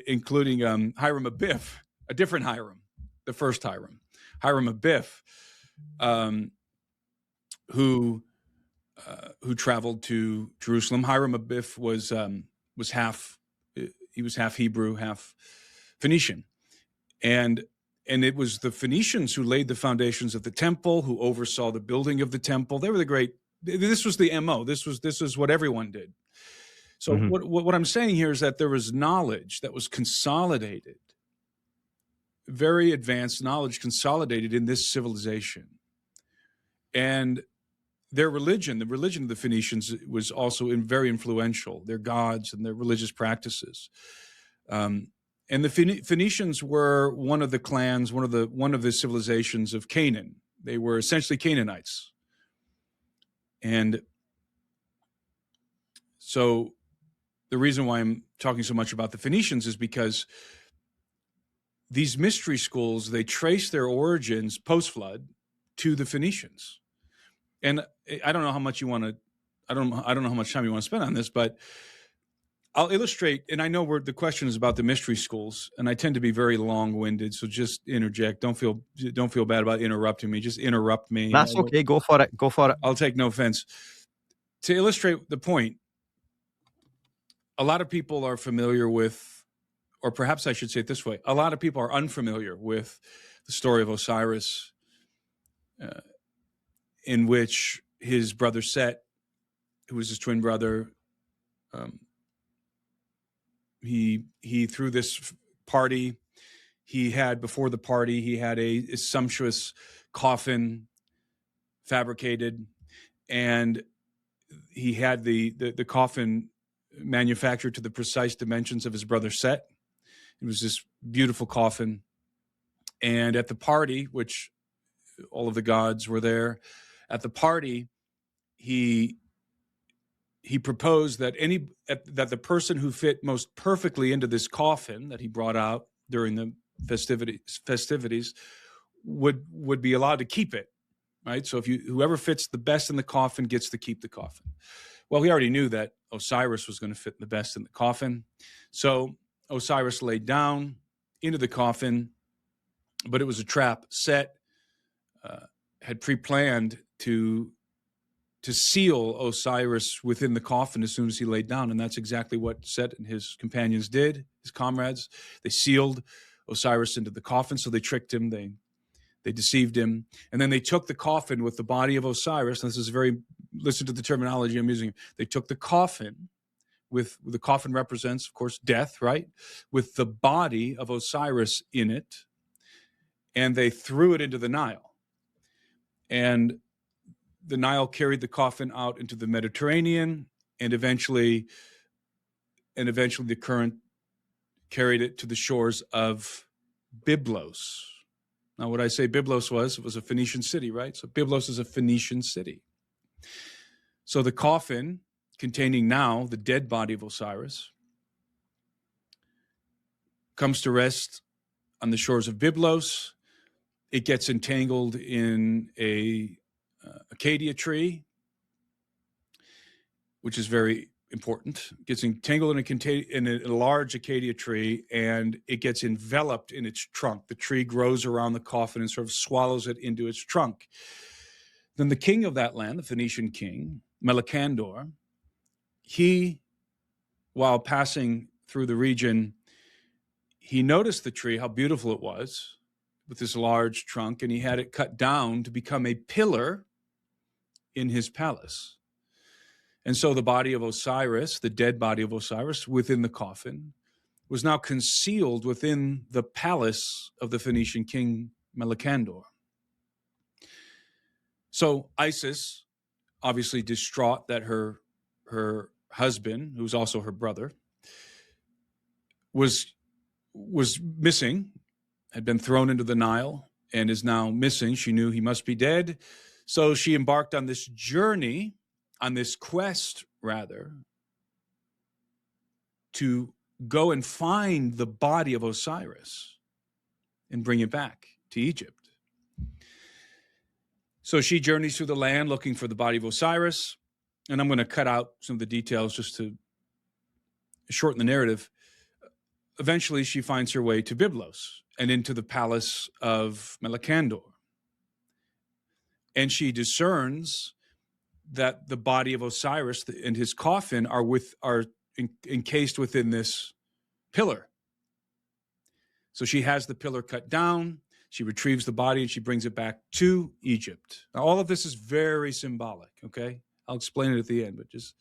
including Hiram Abiff, a different Hiram, the first Hiram Abiff, who traveled to Jerusalem. Hiram Abiff was half Hebrew, half Phoenician, And it was the Phoenicians who laid the foundations of the temple, who oversaw the building of the temple. They were the great. This was the MO. This is what everyone did. So what I'm saying here is that there was knowledge that was consolidated, very advanced knowledge consolidated in this civilization. And their religion, the religion of the Phoenicians, was also very influential, their gods and their religious practices. And the Phoenicians were one of the clans, one of the civilizations of Canaan. They were essentially Canaanites. And so the reason why I'm talking so much about the Phoenicians is because these mystery schools, they trace their origins post-flood to the Phoenicians. And I don't know how much you want to, I don't know how much time you want to spend on this, but I'll illustrate. And I know the question is about the mystery schools, and I tend to be very long-winded, so just interject. Don't feel bad about interrupting me. Just interrupt me. That's okay. Go for it. Go for it. I'll take no offense. To illustrate the point, a lot of people are familiar with, or perhaps I should say it this way, a lot of people are unfamiliar with the story of Osiris, in which his brother Set, who was his twin brother, he threw this party. Before the party, he had a sumptuous coffin fabricated, and he had the coffin manufactured to the precise dimensions of his brother Set. It was this beautiful coffin. And at the party, which all of the gods were there, at the party, he proposed that that the person who fit most perfectly into this coffin that he brought out during the festivities would be allowed to keep it, right? So whoever fits the best in the coffin gets to keep the coffin. Well, he already knew that Osiris was going to fit the best in the coffin. So Osiris laid down into the coffin, but it was a trap. Set had pre-planned to seal Osiris within the coffin as soon as he laid down, and that's exactly what Set and his companions did, his comrades. They sealed Osiris into the coffin, so they tricked him, they deceived him, and then they took the coffin with the body of Osiris. And this is listen to the terminology I'm using. They took the coffin the coffin represents, of course, death, right? With the body of Osiris in it, and they threw it into the Nile. And the Nile carried the coffin out into the Mediterranean, and eventually the current carried it to the shores of Byblos. Now, what I say Byblos was, it was a Phoenician city, right? So Byblos is a Phoenician city. So the coffin containing now the dead body of Osiris comes to rest on the shores of Byblos. It gets entangled in a acacia tree, which is very important. It gets entangled in a large acacia tree, and it gets enveloped in its trunk. The tree grows around the coffin and sort of swallows it into its trunk. Then the king of that land, the Phoenician king, Melicandor, while passing through the region, he noticed the tree, how beautiful it was, with this large trunk, and he had it cut down to become a pillar in his palace. And so the body of Osiris, the dead body of Osiris within the coffin, was now concealed within the palace of the Phoenician king Melicandor. So Isis, obviously distraught that her husband, who was also her brother, was missing, had been thrown into the Nile and is now missing. She knew he must be dead. So she embarked on this journey, on this quest, rather, to go and find the body of Osiris and bring it back to Egypt. So she journeys through the land looking for the body of Osiris. And I'm going to cut out some of the details just to shorten the narrative. Eventually, she finds her way to Byblos and into the palace of Melicandor. And she discerns that the body of Osiris and his coffin are encased within this pillar. So she has the pillar cut down, she retrieves the body, and she brings it back to Egypt. Now, all of this is very symbolic, okay? I'll explain it at the end, but just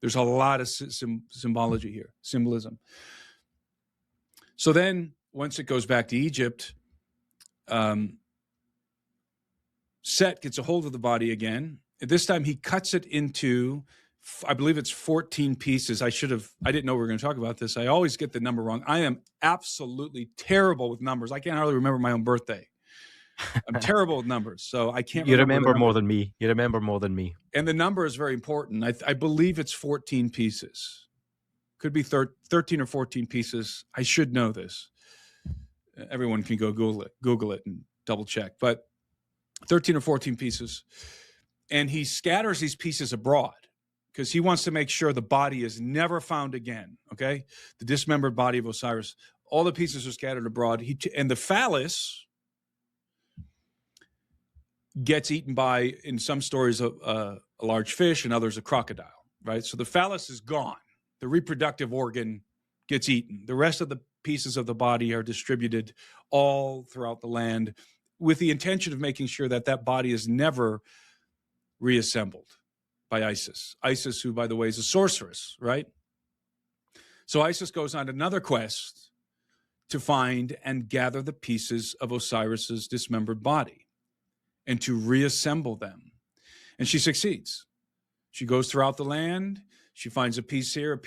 there's a lot of symbology here, symbolism. So then, once it goes back to Egypt, Set gets a hold of the body again. This time he cuts it into, I believe it's 14 pieces. I didn't know we were going to talk about this. I always get the number wrong. I am absolutely terrible with numbers. I can't hardly remember my own birthday. I'm terrible with numbers, so I can't. You remember more than me. You remember more than me. And the number is very important. I believe it's 14 pieces. Could be 13 or 14 pieces. I should know this. Everyone can go Google it and double check. But 13 or 14 pieces. And he scatters these pieces abroad because he wants to make sure the body is never found again, okay? The dismembered body of Osiris. All the pieces are scattered abroad. And the phallus gets eaten by, in some stories, a large fish, and others a crocodile, right? So the phallus is gone. The reproductive organ gets eaten. The rest of the pieces of the body are distributed all throughout the land with the intention of making sure that that body is never reassembled by Isis. Isis, who, by the way, is a sorceress, right? So Isis goes on another quest to find and gather the pieces of Osiris's dismembered body and to reassemble them. And she succeeds. She goes throughout the land. She finds a piece here,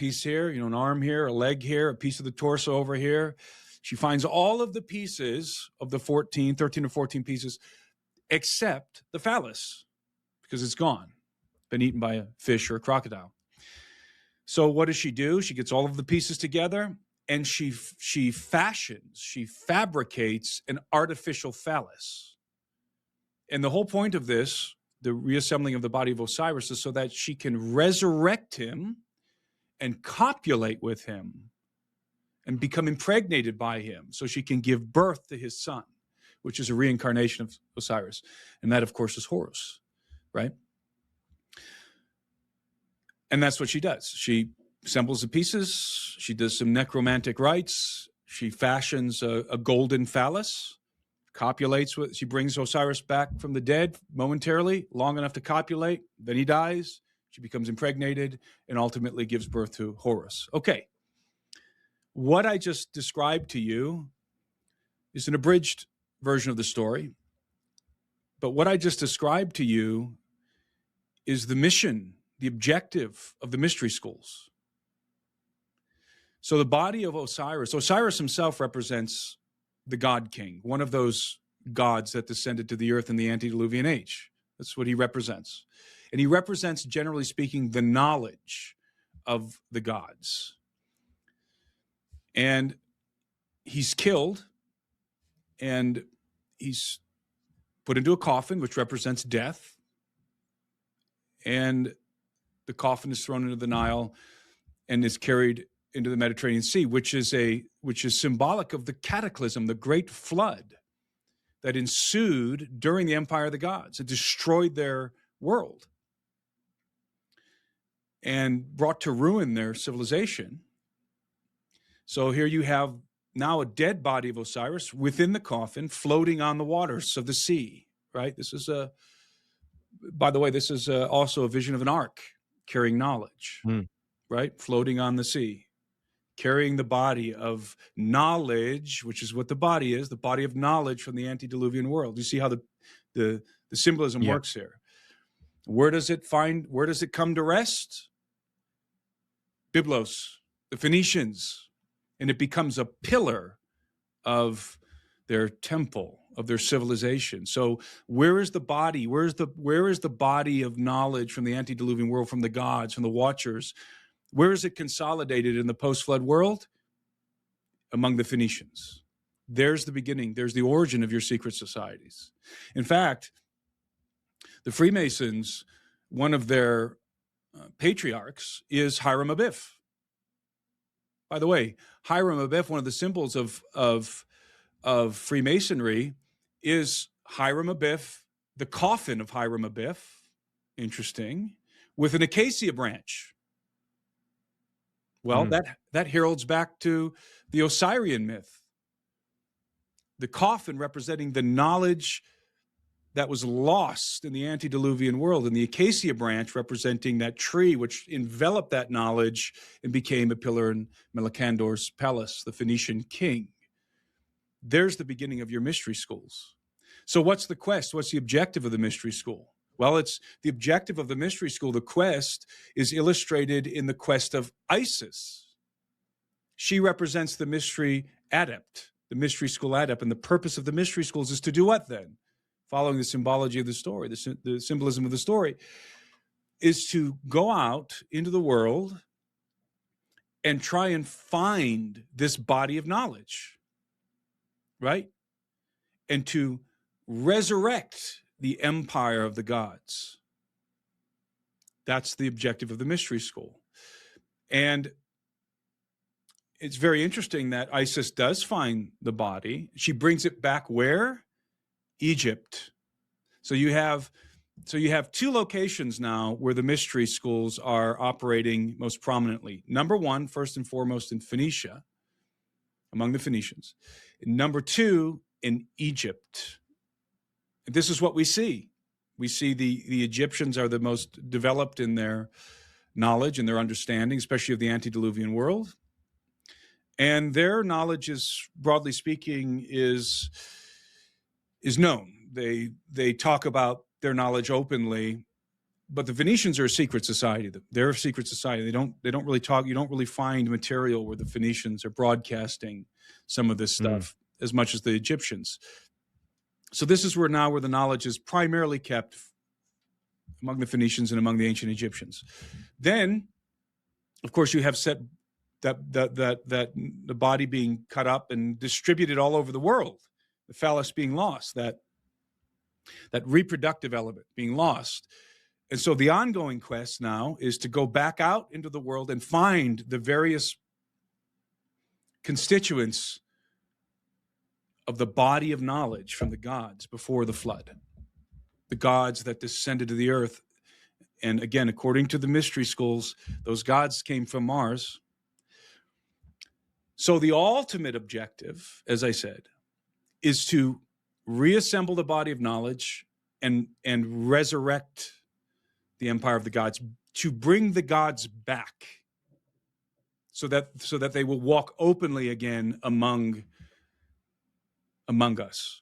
an arm here, a leg here, a piece of the torso over here. She finds all of the pieces of the 13 or 14 pieces, except the phallus, because it's gone, been eaten by a fish or a crocodile. So what does she do? She gets all of the pieces together, and she fabricates an artificial phallus. And the whole point of this, the reassembling of the body of Osiris, is so that she can resurrect him and copulate with him and become impregnated by him so she can give birth to his son, which is a reincarnation of Osiris. And that, of course, is Horus, right? And that's what she does. She assembles the pieces. She does some necromantic rites. She fashions a golden phallus, copulates with, she brings Osiris back from the dead momentarily, long enough to copulate. Then he dies. She becomes impregnated and ultimately gives birth to Horus. Okay. What I just described to you is an abridged version of the story. But what I just described to you is the mission, the objective of the mystery schools. So the body of Osiris himself represents the God King, one of those gods that descended to the earth in the antediluvian age. That's what he represents. And he represents, generally speaking, the knowledge of the gods. And he's killed, and he's put into a coffin, which represents death. And the coffin is thrown into the Nile and is carried into the Mediterranean Sea, which is symbolic of the cataclysm, the great flood that ensued during the empire of the gods. It destroyed their world and brought to ruin their civilization. So here you have now a dead body of Osiris within the coffin, floating on the waters of the sea, right? This is also a vision of an ark carrying knowledge, right? Floating on the sea, carrying the body of knowledge, which is what the body is, the body of knowledge from the antediluvian world. You see how the symbolism works here. Where does it come to rest? Byblos, the Phoenicians. And it becomes a pillar of their temple, of their civilization. So where is the body? Where is the body of knowledge from the antediluvian world, from the gods, from the watchers? Where is it consolidated in the post-flood world? Among the Phoenicians. There's the beginning. There's the origin of your secret societies. In fact, the Freemasons, one of their patriarchs is Hiram Abiff. By the way, Hiram Abiff, one of the symbols of Freemasonry, is Hiram Abiff, the coffin of Hiram Abiff, interesting, with an acacia branch. Well, that heralds back to the Osirian myth. the coffin representing the knowledge that was lost in the antediluvian world, and the acacia branch representing that tree which enveloped that knowledge and became a pillar in Melisandre's palace, the Phoenician king. There's the beginning of your mystery schools. So what's the quest? What's the objective of the mystery school? Well, it's the objective of the mystery school. The quest is illustrated in the quest of Isis. She represents the mystery adept, the mystery school adept. And the purpose of the mystery schools is to do what then? Following the symbology of the story, the symbolism of the story, is to go out into the world and try and find this body of knowledge, right? And to resurrect the empire of the gods. That's the objective of the mystery school. And it's very interesting that Isis does find the body. She brings it back where? Egypt. So you have two locations now where the mystery schools are operating most prominently. Number one, first and foremost, in Phoenicia, among the Phoenicians. And number two, in Egypt. And this is what we see. We see the Egyptians are the most developed in their knowledge and their understanding, especially of the antediluvian world. And their knowledge is, broadly speaking, is known. They talk about their knowledge openly, but the Phoenicians are a secret society. They're a secret society. They don't really talk. You don't really find material where the Phoenicians are broadcasting some of this stuff as much as the Egyptians. So this is where the knowledge is primarily kept among the Phoenicians and among the ancient Egyptians. Then, of course, you have set that the body being cut up and distributed all over the world, the phallus being lost, that reproductive element being lost. And so the ongoing quest now is to go back out into the world and find the various constituents of the body of knowledge from the gods before the flood, the gods that descended to the earth. And again, according to the mystery schools, those gods came from Mars. So the ultimate objective, as I said, is to reassemble the body of knowledge and resurrect the empire of the gods, to bring the gods back so that they will walk openly again among us,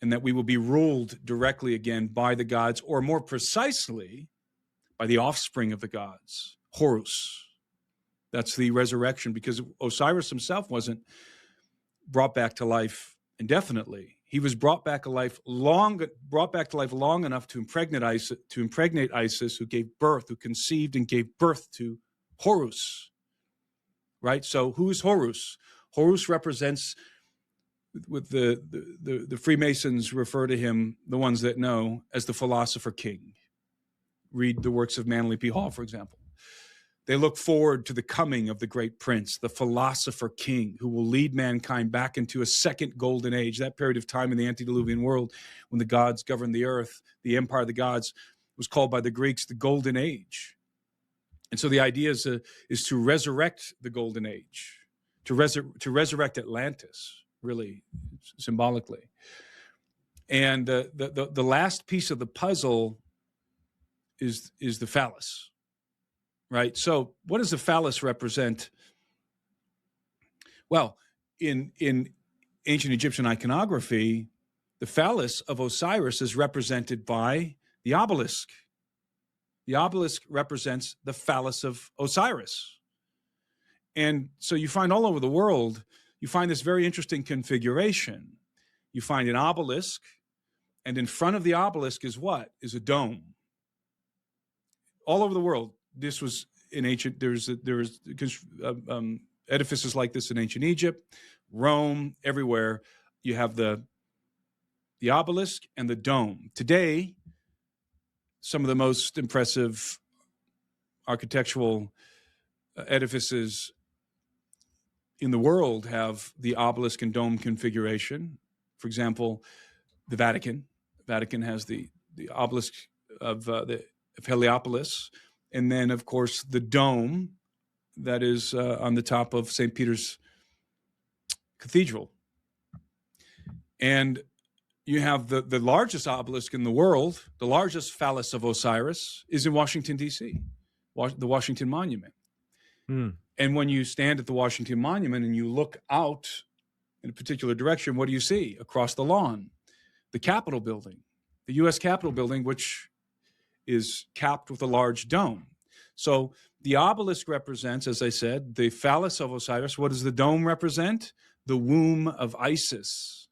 and that we will be ruled directly again by the gods, or more precisely, by the offspring of the gods, Horus. That's the resurrection, because Osiris himself wasn't brought back to life indefinitely. He was brought back to life long enough to impregnate Isis, who gave birth, who conceived and gave birth to Horus. Right? So who's Horus? Horus represents, with the Freemasons refer to him, the ones that know, as the philosopher king. Read the works of Manly P. Hall, for example. They look forward to the coming of the great prince, the philosopher king, who will lead mankind back into a second golden age, that period of time in the antediluvian world when the gods governed the earth. The empire of the gods was called by the Greeks the golden age. And so the idea is to resurrect the golden age, to resurrect Atlantis, really symbolically. And the last piece of the puzzle is the phallus. Right. So what does the phallus represent? Well, in ancient Egyptian iconography, the phallus of Osiris is represented by the obelisk. The obelisk represents the phallus of Osiris. And so you find all over the world, you find this very interesting configuration. You find an obelisk, and in front of the obelisk is what? Is a dome. All over the world. This was in ancient, there was edifices like this in ancient Egypt, Rome, everywhere. You have the obelisk and the dome. Today, some of the most impressive architectural edifices in the world have the obelisk and dome configuration. For example, the Vatican. The Vatican has the obelisk of Heliopolis. And then, of course, the dome that is on the top of St. Peter's Cathedral. And you have the largest obelisk in the world, the largest phallus of Osiris, is in Washington, D.C., the Washington Monument. And when you stand at the Washington Monument and you look out in a particular direction, what do you see? Across the lawn, the Capitol building, the U.S. Capitol building, which is capped with a large dome. So the obelisk represents, as I said, the phallus of Osiris. What does the dome represent? The womb of Isis.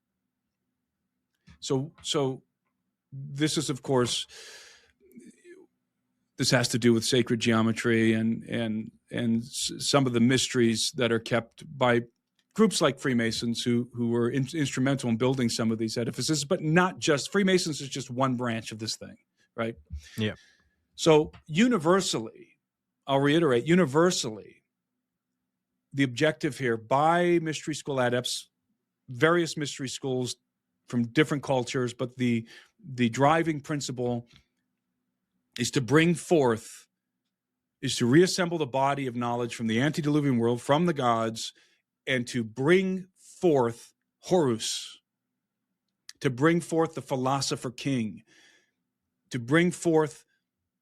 So this is, of course, this has to do with sacred geometry and some of the mysteries that are kept by groups like Freemasons who were instrumental in building some of these edifices, but not just Freemasons is just one branch of this thing, right? Yeah. So universally, I'll reiterate, universally, the objective here by mystery school adepts, various mystery schools from different cultures, but the driving principle is to bring forth, is to reassemble the body of knowledge from the antediluvian world, from the gods, and to bring forth Horus, to bring forth the philosopher king, to bring forth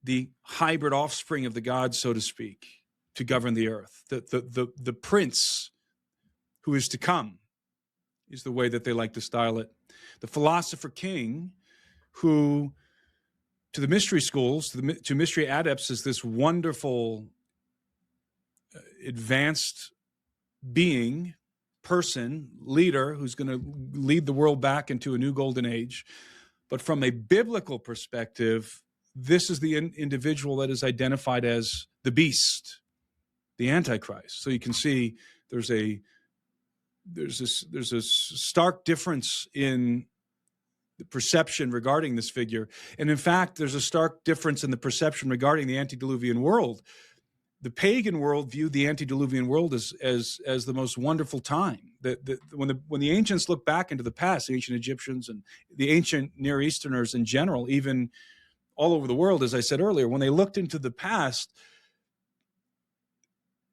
the hybrid offspring of the gods, so to speak, to govern the earth. The prince who is to come is the way that they like to style it. The philosopher king who, to the mystery schools, to mystery adepts, is this wonderful, advanced being, person, leader who's going to lead the world back into a new golden age. But from a biblical perspective, this is the individual that is identified as the beast, the Antichrist. So you can see there's a stark difference in the perception regarding this figure. And in fact, there's a stark difference in the perception regarding the antediluvian world. The pagan world viewed the antediluvian world as the most wonderful time. When the ancients look back into the past, the ancient Egyptians and the ancient Near Easterners in general, even all over the world, as I said earlier, when they looked into the past,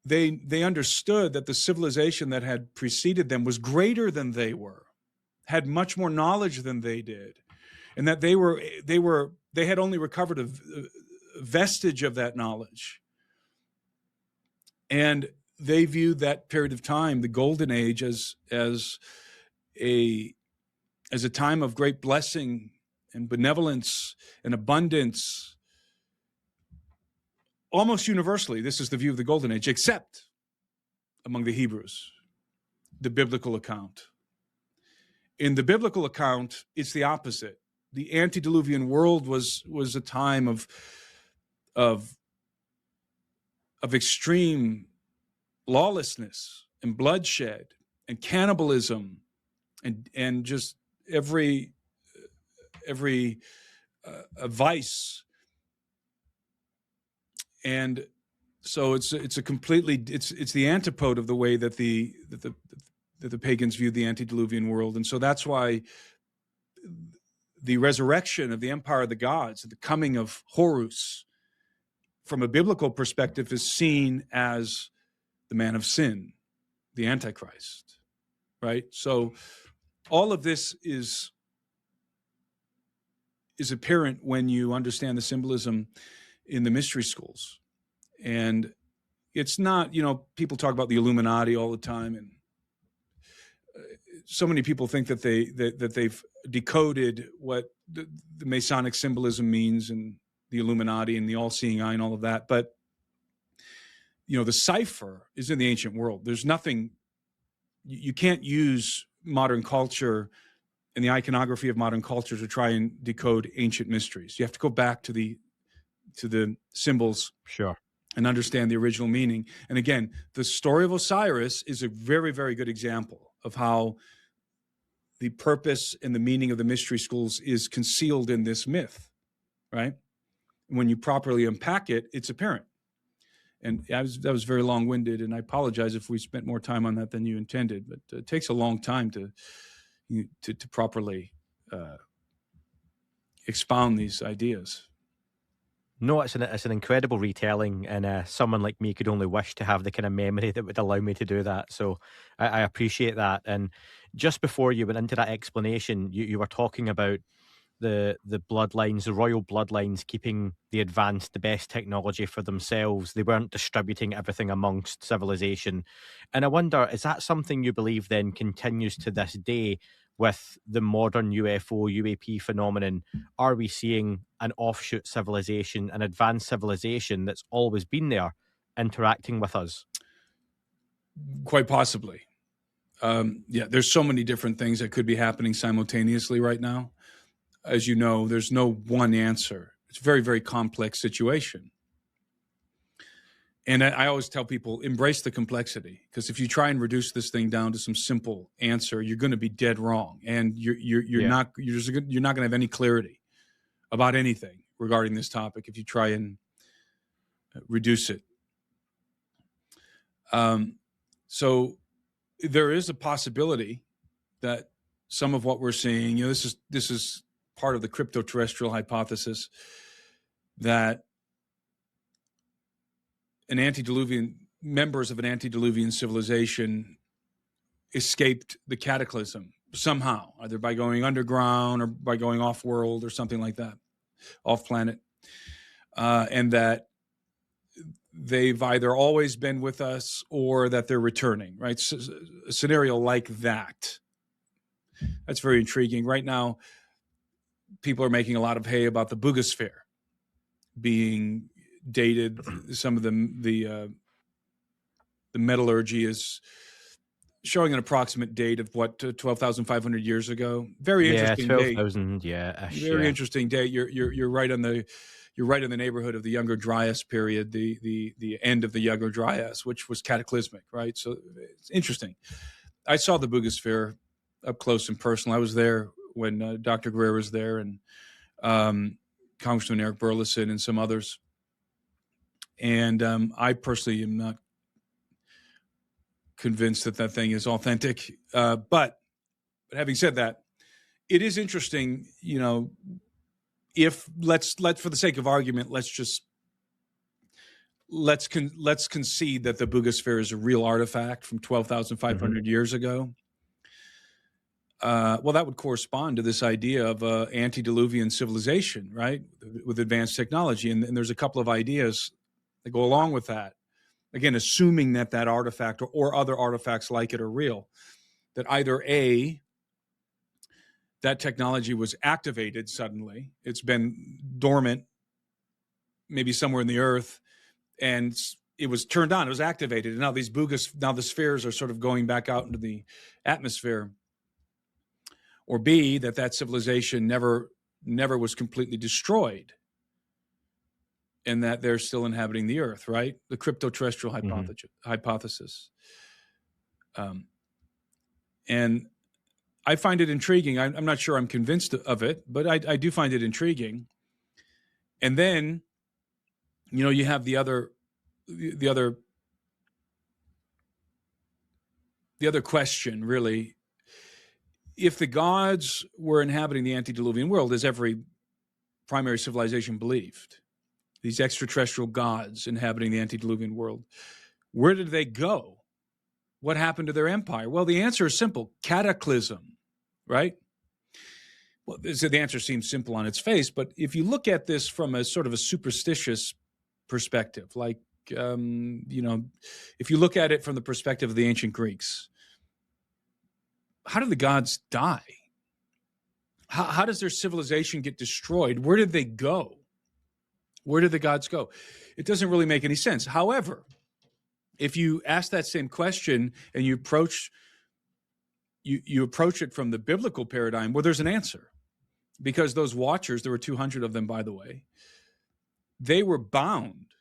they understood that the civilization that had preceded them was greater than they were, had much more knowledge than they did, and that they had only recovered a vestige of that knowledge. And they viewed that period of time, the Golden Age, as a time of great blessing and benevolence and abundance. Almost universally, this is the view of the Golden Age, except among the Hebrews, the biblical account. In the biblical account, it's the opposite. The antediluvian world was a time of extreme lawlessness and bloodshed and cannibalism and just every vice. And so it's the antipode of the way that the pagans viewed the antediluvian world. And so that's why the resurrection of the empire of the gods, the coming of Horus, from a biblical perspective, is seen as the man of sin, the Antichrist, right? So all of this is apparent when you understand the symbolism in the mystery schools. And it's not, people talk about the Illuminati all the time, and so many people think that they've decoded what the Masonic symbolism means, and the Illuminati and the all-seeing eye and all of that. But the cipher is in the ancient world. There's nothing, you can't use modern culture and the iconography of modern culture to try and decode ancient mysteries. You have to go back to the symbols, sure, and understand the original meaning. And again, the story of Osiris is a very, very good example of how the purpose and the meaning of the mystery schools is concealed in this myth, right? When you properly unpack it, it's apparent. And that was very long-winded, and I apologize if we spent more time on that than you intended, but it takes a long time to properly expound these ideas. No, it's an incredible retelling, and someone like me could only wish to have the kind of memory that would allow me to do that. So I appreciate that. And just before you went into that explanation, you were talking about the bloodlines, the royal bloodlines, keeping the best technology for themselves. They weren't distributing everything amongst civilization. And I wonder, is that something you believe then continues to this day with the modern UFO, UAP phenomenon? Are we seeing an offshoot civilization, an advanced civilization that's always been there interacting with us? Quite possibly. Yeah, there's so many different things that could be happening simultaneously right now. As you know, there's no one answer. It's a very, very complex situation. And I always tell people, embrace the complexity, because if you try and reduce this thing down to some simple answer, you're going to be dead wrong, and you're not going to have any clarity about anything regarding this topic if you try and reduce it. So there is a possibility that some of what we're seeing, this is part of the crypto-terrestrial hypothesis, that members of an antediluvian civilization escaped the cataclysm somehow, either by going underground or by going off-world or something like that, off-planet, and that they've either always been with us or that they're returning, right? So, a scenario like that. That's very intriguing. Right now, people are making a lot of hay about the Boogosphere being dated. Some of the metallurgy is showing an approximate date of 12,500 years ago. Very interesting date. 12,000, Very interesting date. You're right on the neighborhood of the Younger Dryas period, the end of the Younger Dryas, which was cataclysmic, right? So it's interesting. I saw the Boogosphere up close and personal. I was there when Dr. Greer was there, and Congressman Eric Burleson and some others. And I personally am not convinced that thing is authentic. But having said that, it is interesting, if let's for the sake of argument, let's concede that the Boogosphere is a real artifact from 12,500 years ago. Well, that would correspond to this idea of antediluvian civilization, right, with advanced technology. And there's a couple of ideas that go along with that. Again, assuming that artifact or other artifacts like it are real, that either A, that technology was activated suddenly, it's been dormant, maybe somewhere in the earth, and it was turned on, it was activated, and now the spheres are sort of going back out into the atmosphere. Or B, that civilization never was completely destroyed, and that they're still inhabiting the earth, right? The crypto-terrestrial hypothesis. And I find it intriguing. I'm not sure I'm convinced of it, but I do find it intriguing. And then, you have the other question, really. If the gods were inhabiting the antediluvian world, as every primary civilization believed, these extraterrestrial gods inhabiting the antediluvian world, where did they go? What happened to their empire? Well, the answer is simple: cataclysm, right? Well, the answer seems simple on its face, but if you look at this from a sort of a superstitious perspective, like, if you look at it from the perspective of the ancient Greeks, how did the gods die? How does their civilization get destroyed? Where did they go? Where did the gods go? It doesn't really make any sense. However, if you ask that same question and you approach it from the biblical paradigm, well, there's an answer. Because those watchers, there were 200 of them, by the way, they were bound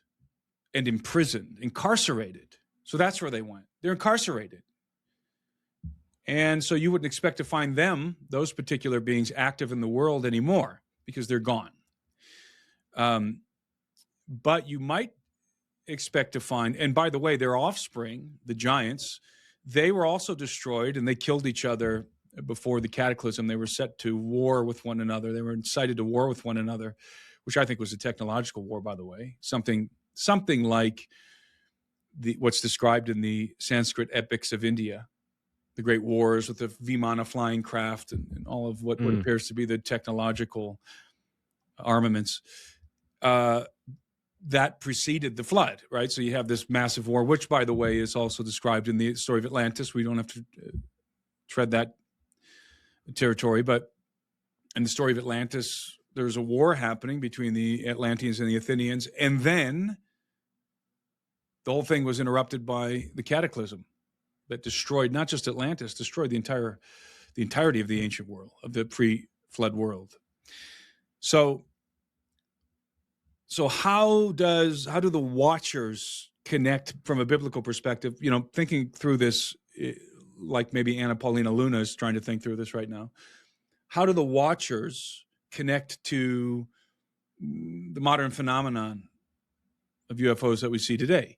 and imprisoned, incarcerated. So that's where they went. They're incarcerated. And so you wouldn't expect to find them, those particular beings, active in the world anymore because they're gone. But you might expect to find, and by the way, their offspring, the giants, they were also destroyed, and they killed each other before the cataclysm. They were set to war with one another. They were incited to war with one another which I think was a technological war, by the way, something like what's described in the Sanskrit epics of India, the great wars with the Vimana flying craft and all of what appears to be the technological armaments. That preceded the flood, right? So you have this massive war, which, by the way, is also described in the story of Atlantis. We don't have to tread that territory, but in the story of Atlantis, there's a war happening between the Atlanteans and the Athenians, and then the whole thing was interrupted by the cataclysm that destroyed not just Atlantis, destroyed the entirety of the ancient world, of the pre-flood world. So how do the Watchers connect from a biblical perspective? You know, thinking through this, like maybe Anna Paulina Luna is trying to think through this right now. How do the Watchers connect to the modern phenomenon of UFOs that we see today?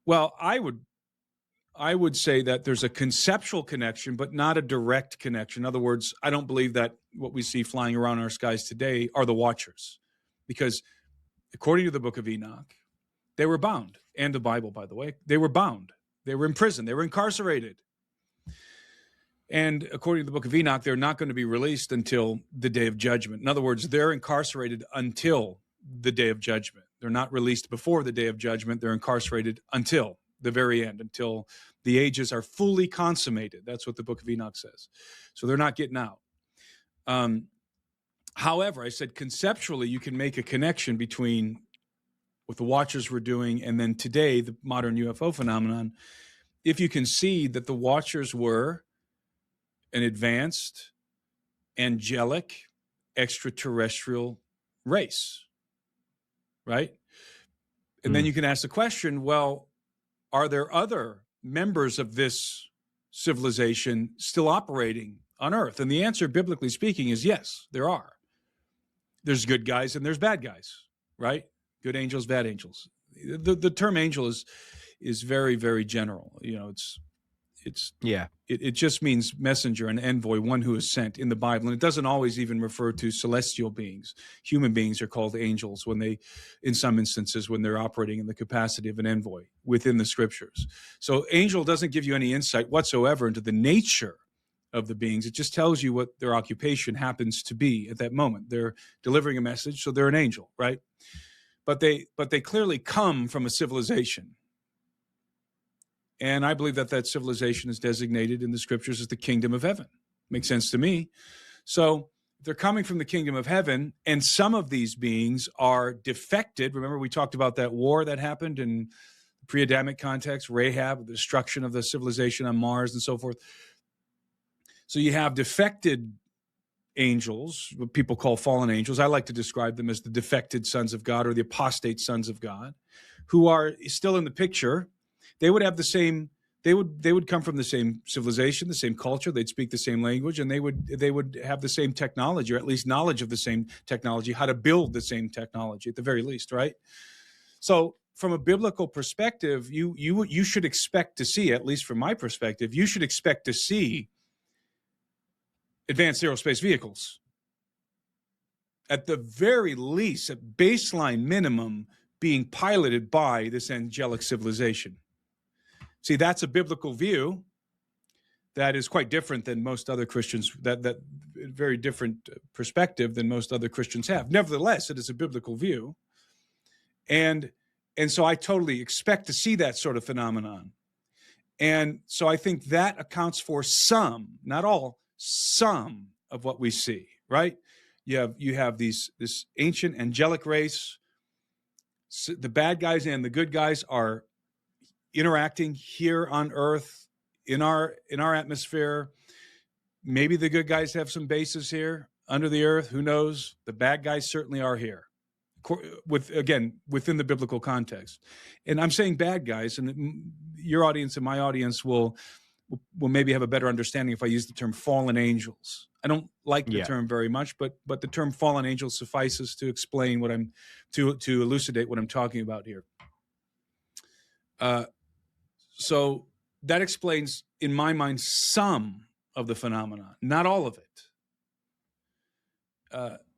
Well, I would say that there's a conceptual connection, but not a direct connection. In other words, I don't believe that what we see flying around our skies today are the Watchers, because according to the book of Enoch, they were bound. And the Bible, by the way, they were bound. They were in prison. They were incarcerated. And according to the book of Enoch, they're not going to be released until the day of judgment. In other words, they're incarcerated until the day of judgment. They're not released before the day of judgment. They're incarcerated until the very end, until the ages are fully consummated. That's what the book of Enoch says. So they're not getting out. However, I said conceptually, you can make a connection between what the Watchers were doing and then today, the modern UFO phenomenon, if you can see that the Watchers were an advanced, angelic, extraterrestrial race, right? And then you can ask the question, well, are there other members of this civilization still operating on Earth? And the answer, biblically speaking, is yes, there are. There's good guys and there's bad guys, right? Good angels, bad angels. The term angel is very, very general. You know, it just means messenger, an envoy, one who is sent in the Bible. And it doesn't always even refer to celestial beings. Human beings are called angels in some instances, when they're operating in the capacity of an envoy within the scriptures. So angel doesn't give you any insight whatsoever into the nature of the beings. It just tells you what their occupation happens to be at that moment. They're delivering a message, so they're an angel, right? But they clearly come from a civilization. And I believe that civilization is designated in the scriptures as the kingdom of heaven. Makes sense to me. So they're coming from the kingdom of heaven, and some of these beings are defected. Remember, we talked about that war that happened in the pre-Adamic context, Rahab, the destruction of the civilization on Mars and so forth. So you have defected angels, what people call fallen angels. I like to describe them as the defected sons of God, or the apostate sons of God, who are still in the picture. They would have the same, they would come from the same civilization, the same culture. They'd speak the same language, and they would have the same technology, or at least knowledge of the same technology, how to build the same technology at the very least, right? So from a biblical perspective, you should expect to see, at least from my perspective, you should expect to see advanced aerospace vehicles. At the very least, at baseline minimum, being piloted by this angelic civilization. See, that's a biblical view that is quite different than most other Christians, that very different perspective than most other Christians have. Nevertheless, it is a biblical view. And so I totally expect to see that sort of phenomenon. And so I think that accounts for some, not all, some of what we see, right? You have this ancient angelic race. The bad guys and the good guys are interacting here on Earth, in our atmosphere. Maybe the good guys have some bases here under the earth. Who knows? The bad guys certainly are here, within the biblical context. And I'm saying bad guys, and your audience and my audience will maybe have a better understanding if I use the term fallen angels. I don't like the term very much, but the term fallen angels suffices to explain to elucidate what I'm talking about here. So that explains, in my mind, some of the phenomena, not all of it.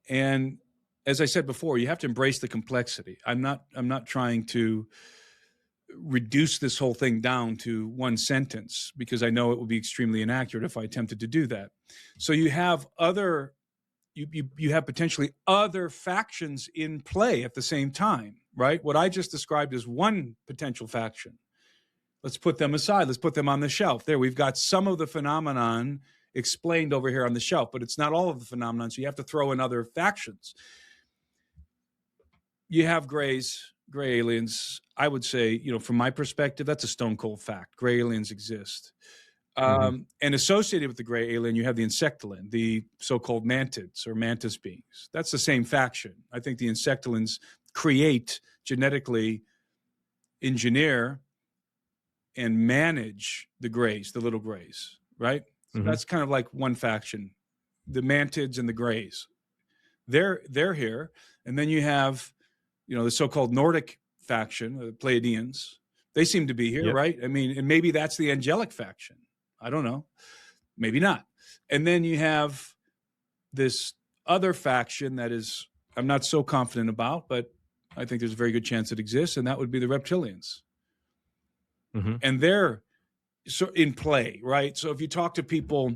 And as I said before, you have to embrace the complexity. I'm not trying to reduce this whole thing down to one sentence, because I know it would be extremely inaccurate if I attempted to do that. So you have you have potentially other factions in play at the same time, right? What I just described is one potential faction. Let's put them aside. Let's put them on the shelf. There, we've got some of the phenomenon explained over here on the shelf, but it's not all of the phenomenon. So you have to throw in other factions. You have gray aliens. I would say, from my perspective, that's a stone cold fact. Gray aliens exist. And associated with the gray alien, you have the insectilin, the so-called mantids or mantis beings. That's the same faction. I think the insectilins genetically engineer and manage the grays, the little grays, right? So that's kind of like one faction, the mantids and the grays. They're here. And then you have, the so-called Nordic faction, the Pleiadians. They seem to be here, right? I mean, and maybe that's the angelic faction. I don't know. Maybe not. And then you have this other faction that is, I'm not so confident about, but I think there's a very good chance it exists, and that would be the reptilians. And they're in play, right? So if you talk to people,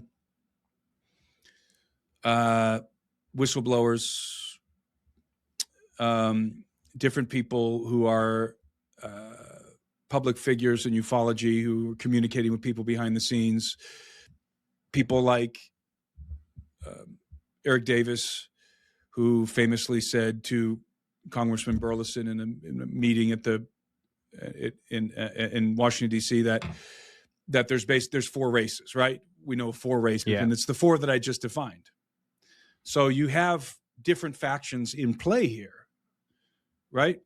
whistleblowers, different people who are public figures in ufology who are communicating with people behind the scenes, people like Eric Davis, who famously said to Congressman Burleson in a meeting in Washington, D.C., that there's four races, right? We know four races, and it's the four that I just defined. So you have different factions in play here, right?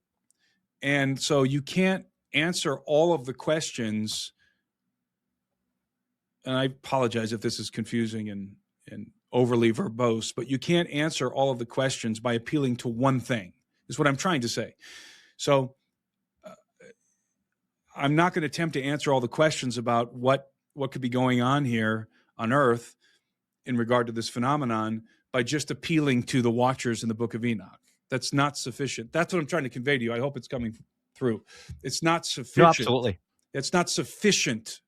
And so you can't answer all of the questions. And I apologize if this is confusing and overly verbose, but you can't answer all of the questions by appealing to one thing, is what I'm trying to say. So I'm not going to attempt to answer all the questions about what could be going on here on Earth in regard to this phenomenon by just appealing to the watchers in the Book of Enoch. That's not sufficient. That's what I'm trying to convey to you. I hope it's coming through. It's not sufficient. No, absolutely. It's not sufficient.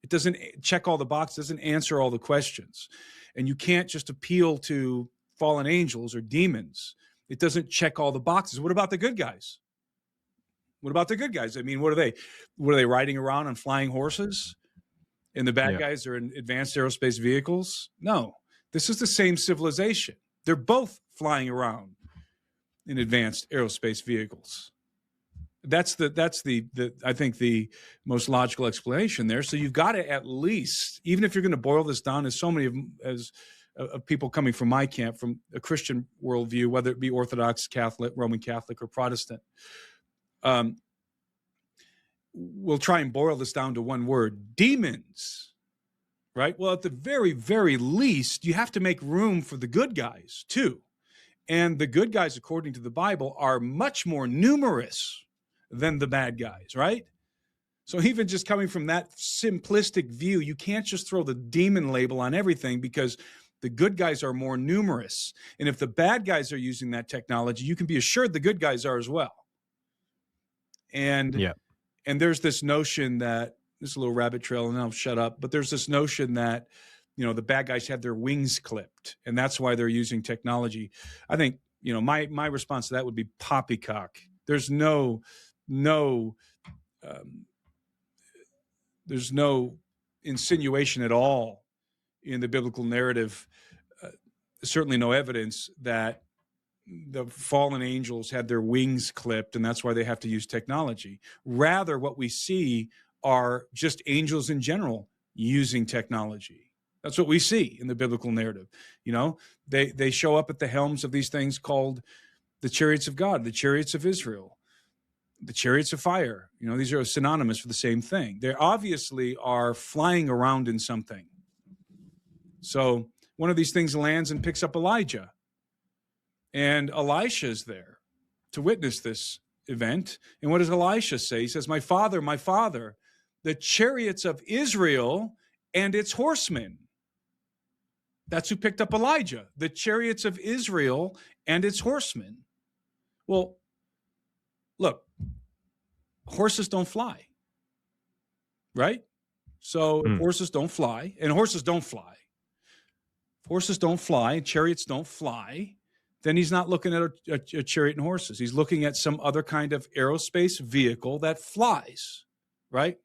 It doesn't check all the boxes, doesn't answer all the questions. And you can't just appeal to fallen angels or demons. It doesn't check all the boxes. What about the good guys? What about the good guys? I mean, what are they? What are they riding around on flying horses? And the bad guys are in advanced aerospace vehicles? No, this is the same civilization. They're both flying around in advanced aerospace vehicles. That's the I think the most logical explanation there. So you've got to at least, even if you're going to boil this down, as so many of people coming from my camp, from a Christian worldview, whether it be Orthodox, Catholic, Roman Catholic, or Protestant, we'll try and boil this down to one word: demons. Right? Well, at the very, very least, you have to make room for the good guys too. And the good guys, according to the Bible, are much more numerous than the bad guys, right? So even just coming from that simplistic view, you can't just throw the demon label on everything, because the good guys are more numerous. And if the bad guys are using that technology, you can be assured the good guys are as well. And there's this notion that, this is a little rabbit trail and I'll shut up, but there's this notion that, the bad guys have their wings clipped and that's why they're using technology. I think, my response to that would be poppycock. There's no insinuation at all in the biblical narrative, certainly no evidence that the fallen angels had their wings clipped and that's why they have to use technology. Rather, what we see are just angels in general using technology. That's what we see in the biblical narrative. They show up at the helms of these things called the chariots of God, the chariots of Israel, the chariots of fire. These are synonymous for the same thing. They obviously are flying around in something. So one of these things lands and picks up Elijah. And Elisha's there to witness this event. And what does Elisha say? He says, my father, the chariots of Israel and its horsemen. That's who picked up Elijah, the chariots of Israel and its horsemen. Well, look, horses don't fly, right? So if horses don't fly, and horses don't fly, if horses don't fly, chariots don't fly, then he's not looking at a chariot and horses. He's looking at some other kind of aerospace vehicle that flies, right?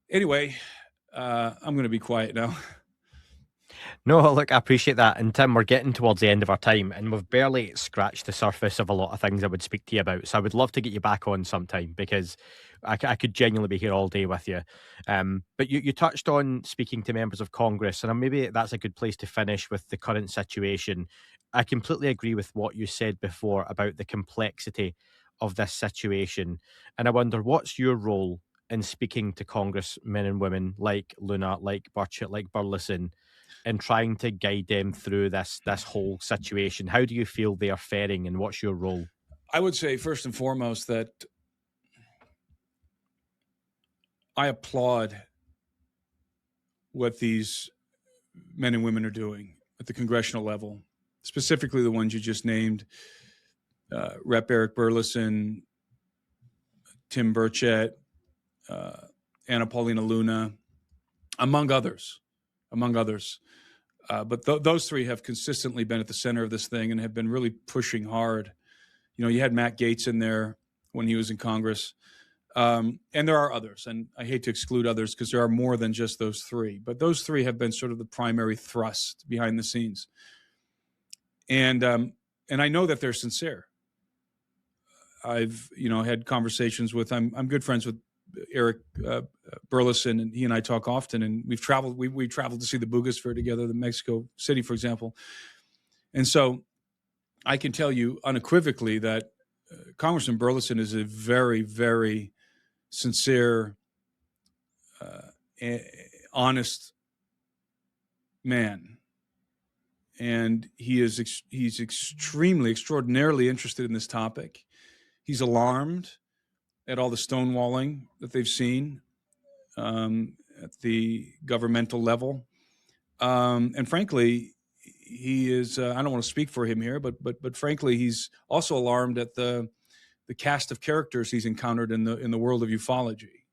Anyway, I'm going to be quiet now. No, look, I appreciate that. And Tim, we're getting towards the end of our time, and we've barely scratched the surface of a lot of things I would speak to you about. So I would love to get you back on sometime, because I could genuinely be here all day with you. But you touched on speaking to members of Congress, and maybe that's a good place to finish with the current situation. I completely agree with what you said before about the complexity of this situation. And I wonder, what's your role in speaking to congressmen and women like Luna, like Burchett, like Burleson, and trying to guide them through this whole situation? How do you feel they are faring, and what's your role? I would say first and foremost that I applaud what these men and women are doing at the congressional level, specifically the ones you just named, Rep. Eric Burleson, Tim Burchett, Anna Paulina Luna, among others. But those three have consistently been at the center of this thing and have been really pushing hard. You know, you had Matt Gaetz in there when he was in Congress. And there are others, and I hate to exclude others because there are more than just those three. But those three have been sort of the primary thrust behind the scenes. And I know that they're sincere. I've, had conversations with, I'm good friends with Eric Burleson, and he and I talk often, and we've traveled. We traveled to see the Bugosphere together, the Mexico City, for example. And so I can tell you unequivocally that Congressman Burleson is a very, very sincere, honest man, and he's extraordinarily interested in this topic. He's alarmed at all the stonewalling that they've seen at the governmental level. And frankly, he is, I don't want to speak for him here, but frankly, he's also alarmed at the cast of characters he's encountered in the world of ufology,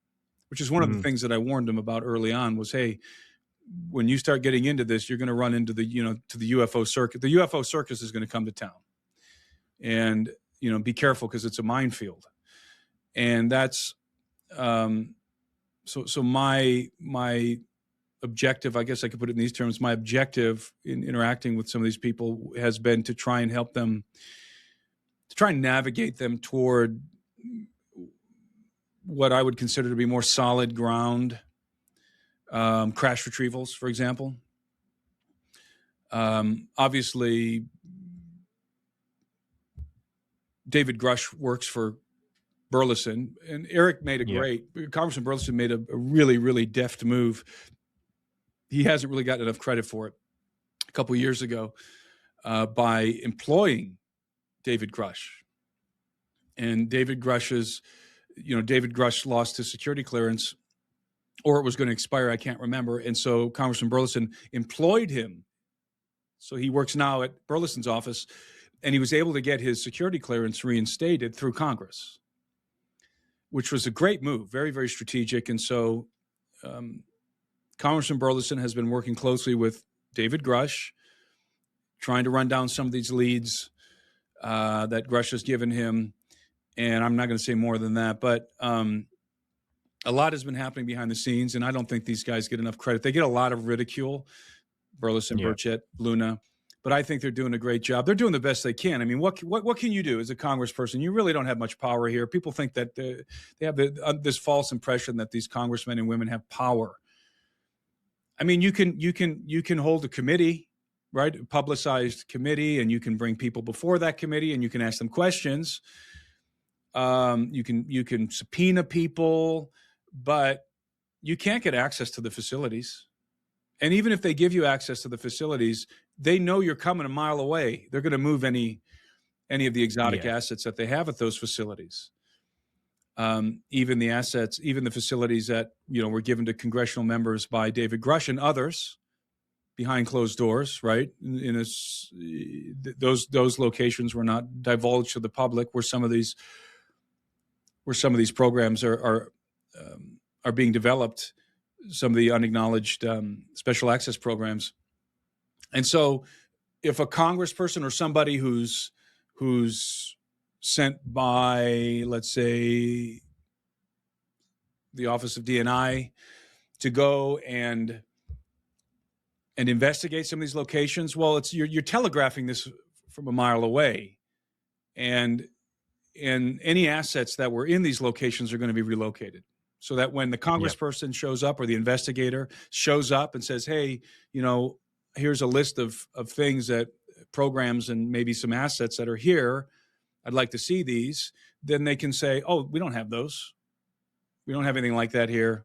which is one of the things that I warned him about early on was, hey, when you start getting into this, you're going to run into the UFO circuit. The UFO circus is going to come to town, and, be careful because it's a minefield. And that's so my objective, I guess I could put it in these terms, my objective in interacting with some of these people has been to try and help them, to try and navigate them toward what I would consider to be more solid ground, crash retrievals, for example. Obviously, David Grush works for Burleson, and Eric made Congressman Burleson made a really, really deft move. He hasn't really gotten enough credit for it a couple of years ago by employing David Grush. And David Grush lost his security clearance, or it was going to expire, I can't remember. And so Congressman Burleson employed him. So he works now at Burleson's office, and he was able to get his security clearance reinstated through Congress, which was a great move, very, very strategic. And so Congressman Burleson has been working closely with David Grush, trying to run down some of these leads that Grush has given him. And I'm not going to say more than that, but a lot has been happening behind the scenes, and I don't think these guys get enough credit. They get a lot of ridicule, Burleson, Burchett, Luna, but I think they're doing a great job. They're doing the best they can. I mean, what can you do as a congressperson? You really don't have much power here. People think that they have this false impression that these congressmen and women have power. I mean, you can hold a committee, right? A publicized committee, and you can bring people before that committee, and you can ask them questions. You can subpoena people, but you can't get access to the facilities. And even if they give you access to the facilities, they know you're coming a mile away. They're going to move any of the exotic assets that they have at those facilities. Even the facilities that, were given to congressional members by David Grush and others, behind closed doors, right? Those locations were not divulged to the public, where some of these programs are being developed, some of the unacknowledged special access programs. And so if a congressperson or somebody who's sent by, let's say, the Office of DNI to go and investigate some of these locations, well, you're telegraphing this from a mile away, and any assets that were in these locations are going to be relocated, so that when the congressperson shows up or the investigator shows up and says, hey, here's a list of things, that programs and maybe some assets that are here, I'd like to see these, then they can say, oh, we don't have those. We don't have anything like that here.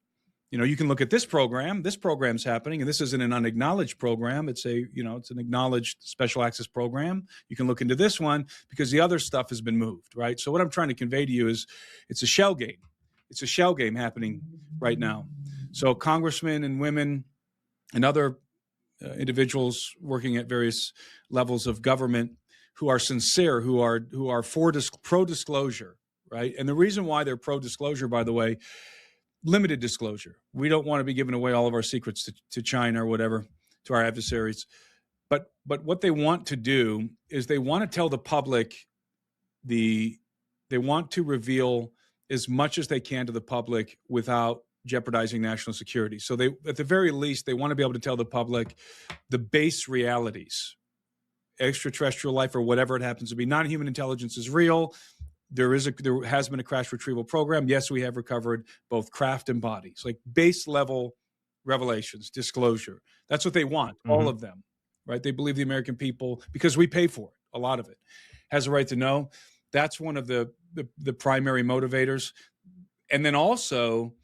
You can look at this program. This program's happening, and this isn't an unacknowledged program. It's it's an acknowledged special access program. You can look into this one because the other stuff has been moved, right? So what I'm trying to convey to you is it's a shell game. It's a shell game happening right now. So congressmen and women and other individuals working at various levels of government who are sincere, who are pro-disclosure, right? And the reason why they're pro-disclosure, by the way, limited disclosure. We don't want to be giving away all of our secrets to China or whatever, to our adversaries. But what they want to do is they want to tell the public, they want to reveal as much as they can to the public without jeopardizing national security. So they, at the very least, they want to be able to tell the public the base realities, extraterrestrial life or whatever it happens to be. Non-human intelligence is real. There has been a crash retrieval program. Yes, we have recovered both craft and bodies, like base level revelations, disclosure. That's what they want, all of them, right? They believe the American people, because we pay for it, a lot of it, has a right to know. That's one of the primary motivators. And then also,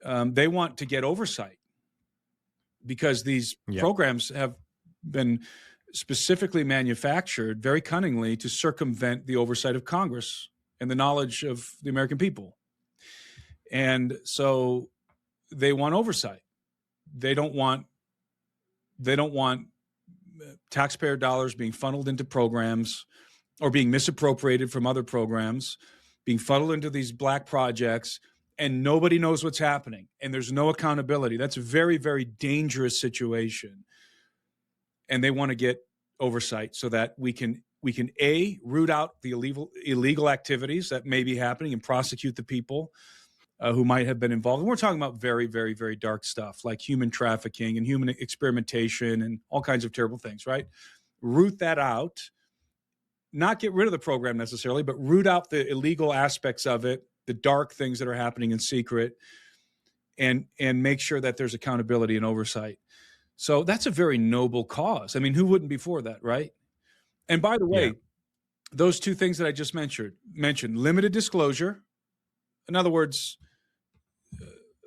they want to get oversight, because these programs have been specifically manufactured very cunningly to circumvent the oversight of Congress and the knowledge of the American people. And so they want oversight. They don't want taxpayer dollars being funneled into programs or being misappropriated from other programs, being funneled into these black projects, and nobody knows what's happening, and there's no accountability. That's a very, very dangerous situation. And they want to get oversight so that we can root out the illegal activities that may be happening and prosecute the people who might have been involved. And we're talking about very, very, very dark stuff like human trafficking and human experimentation and all kinds of terrible things, right? Root that out, not get rid of the program necessarily, but root out the illegal aspects of it, the dark things that are happening in secret, and make sure that there's accountability and oversight. So that's a very noble cause. I mean, who wouldn't be for that, right? And by the way, those two things that I just mentioned, limited disclosure. In other words,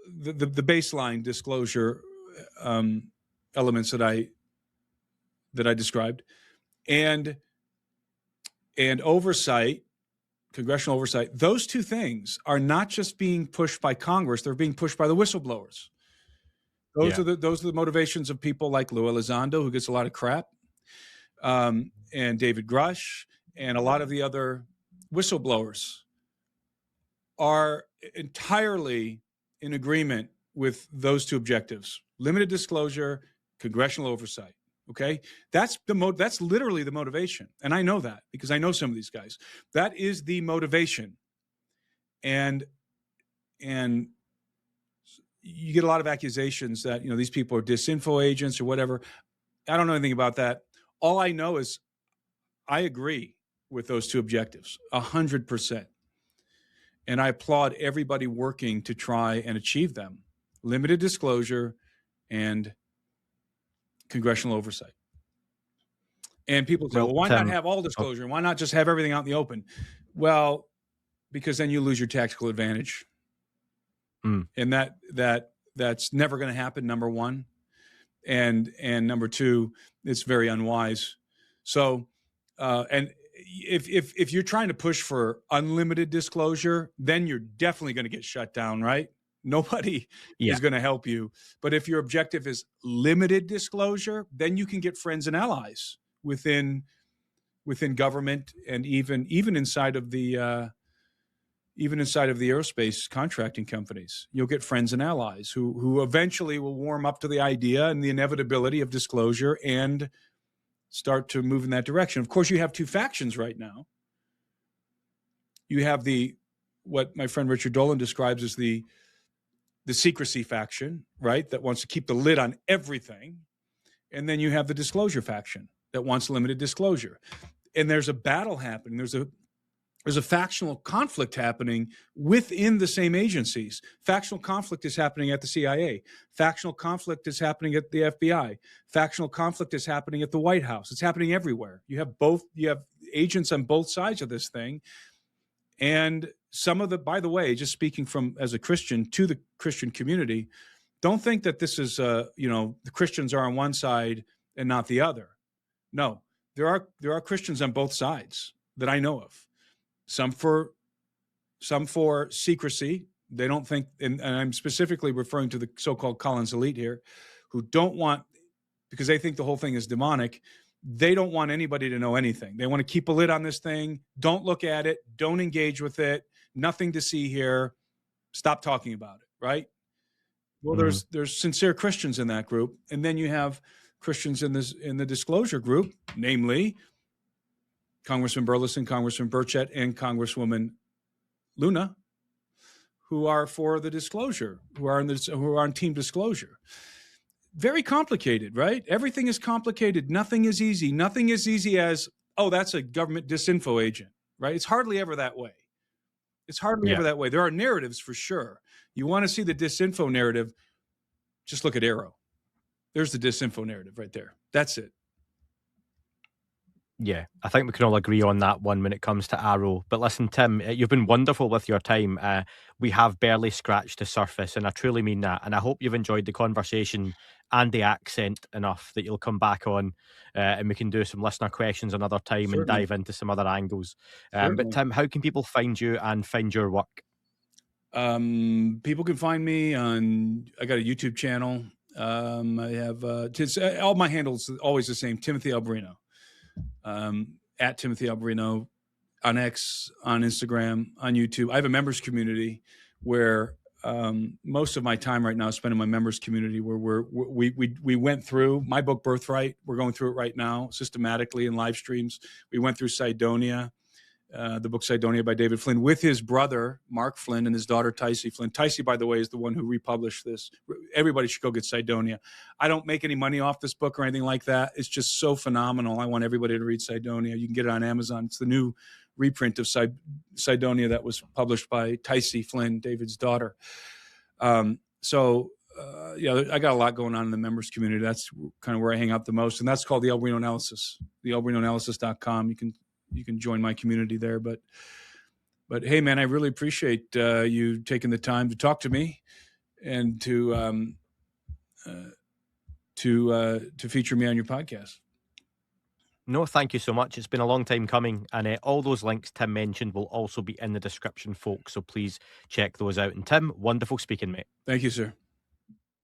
the baseline disclosure elements that I described, and oversight, congressional oversight. Those two things are not just being pushed by Congress; they're being pushed by the whistleblowers. Those are the motivations of people like Lou Elizondo, who gets a lot of crap, and David Grush, and a lot of the other whistleblowers are entirely in agreement with those two objectives: limited disclosure, congressional oversight. Okay, that's literally the motivation, and I know that because I know some of these guys. That is the motivation, and you get a lot of accusations that these people are disinfo agents or whatever. I don't know anything about that. All I know is I agree with those two objectives 100%, and I applaud everybody working to try and achieve them: limited disclosure and congressional oversight. And people say, well, why not have all disclosure? Why not just have everything out in the open? Well, because then you lose your tactical advantage. And that's never going to happen, number one. And number two, it's very unwise. So, and if you're trying to push for unlimited disclosure, then you're definitely going to get shut down, right? Nobody Yeah. is going to help you. But if your objective is limited disclosure, then you can get friends and allies within government, and even inside of the aerospace contracting companies. You'll get friends and allies who eventually will warm up to the idea and the inevitability of disclosure and start to move in that direction. Of course, you have two factions right now. You have what my friend Richard Dolan describes as the secrecy faction, right? That wants to keep the lid on everything. And then you have the disclosure faction that wants limited disclosure. And there's a battle happening. There's a factional conflict happening within the same agencies. Factional conflict is happening at the CIA. Factional conflict is happening at the FBI. Factional conflict is happening at the White House. It's happening everywhere. You have agents on both sides of this thing. And some of by the way, just speaking as a Christian to the Christian community, don't think that this is, the Christians are on one side and not the other. No, there are Christians on both sides that I know of. Some for secrecy. They don't think, and I'm specifically referring to the so-called Collins elite here, who don't want, because they think the whole thing is demonic. They don't want anybody to know anything. They want to keep a lid on this thing. Don't look at it. Don't engage with it. Nothing to see here. Stop talking about it, right? Well, there's sincere Christians in that group. And then you have Christians in the disclosure group, namely Congressman Burleson, Congressman Burchett, and Congresswoman Luna, who are for the disclosure, who are on team disclosure. Very complicated, right? Everything is complicated. Nothing is easy. Nothing is easy as, oh, that's a government disinfo agent, right? It's hardly ever that way. Ever that way. There are narratives for sure. You want to see the disinfo narrative, just look at Arrow. There's the disinfo narrative right there. That's it. Yeah, I think we can all agree on that one when it comes to Arrow. But listen, Tim, you've been wonderful with your time. We have barely scratched the surface, and I truly mean that. And I hope you've enjoyed the conversation and the accent enough that you'll come back on and we can do some listener questions another time. Certainly. And dive into some other angles. But Tim, how can people find you and find your work? People can find me I got a YouTube channel. I have all my handles always the same, Timothy Alberino. At Timothy Alberino on X, on Instagram, on YouTube. I have a members community where most of my time right now is spent in my members community, where we went through my book Birthright. We're going through it right now systematically in live streams. We went through Cydonia, the book Cydonia by David Flynn, with his brother Mark Flynn and his daughter Tycee Flynn. Tycee, by the way, is the one who republished this. Everybody should go get Cydonia. I don't make any money off this book or anything like that. It's just so phenomenal. I want everybody to read Cydonia. You can get it on Amazon. It's the new reprint of Cydonia that was published by Tycee Flynn, David's daughter. I got a lot going on in the members community. That's kind of where I hang out the most, and that's called the Alberino Analysis. The AlberinoAnalysis.com. You can join my community there. But hey, man, I really appreciate you taking the time to talk to me and to feature me on your podcast. No, thank you so much. It's been a long time coming, and all those links Tim mentioned will also be in the description, folks. So please check those out. And Tim, wonderful speaking, mate. Thank you, sir.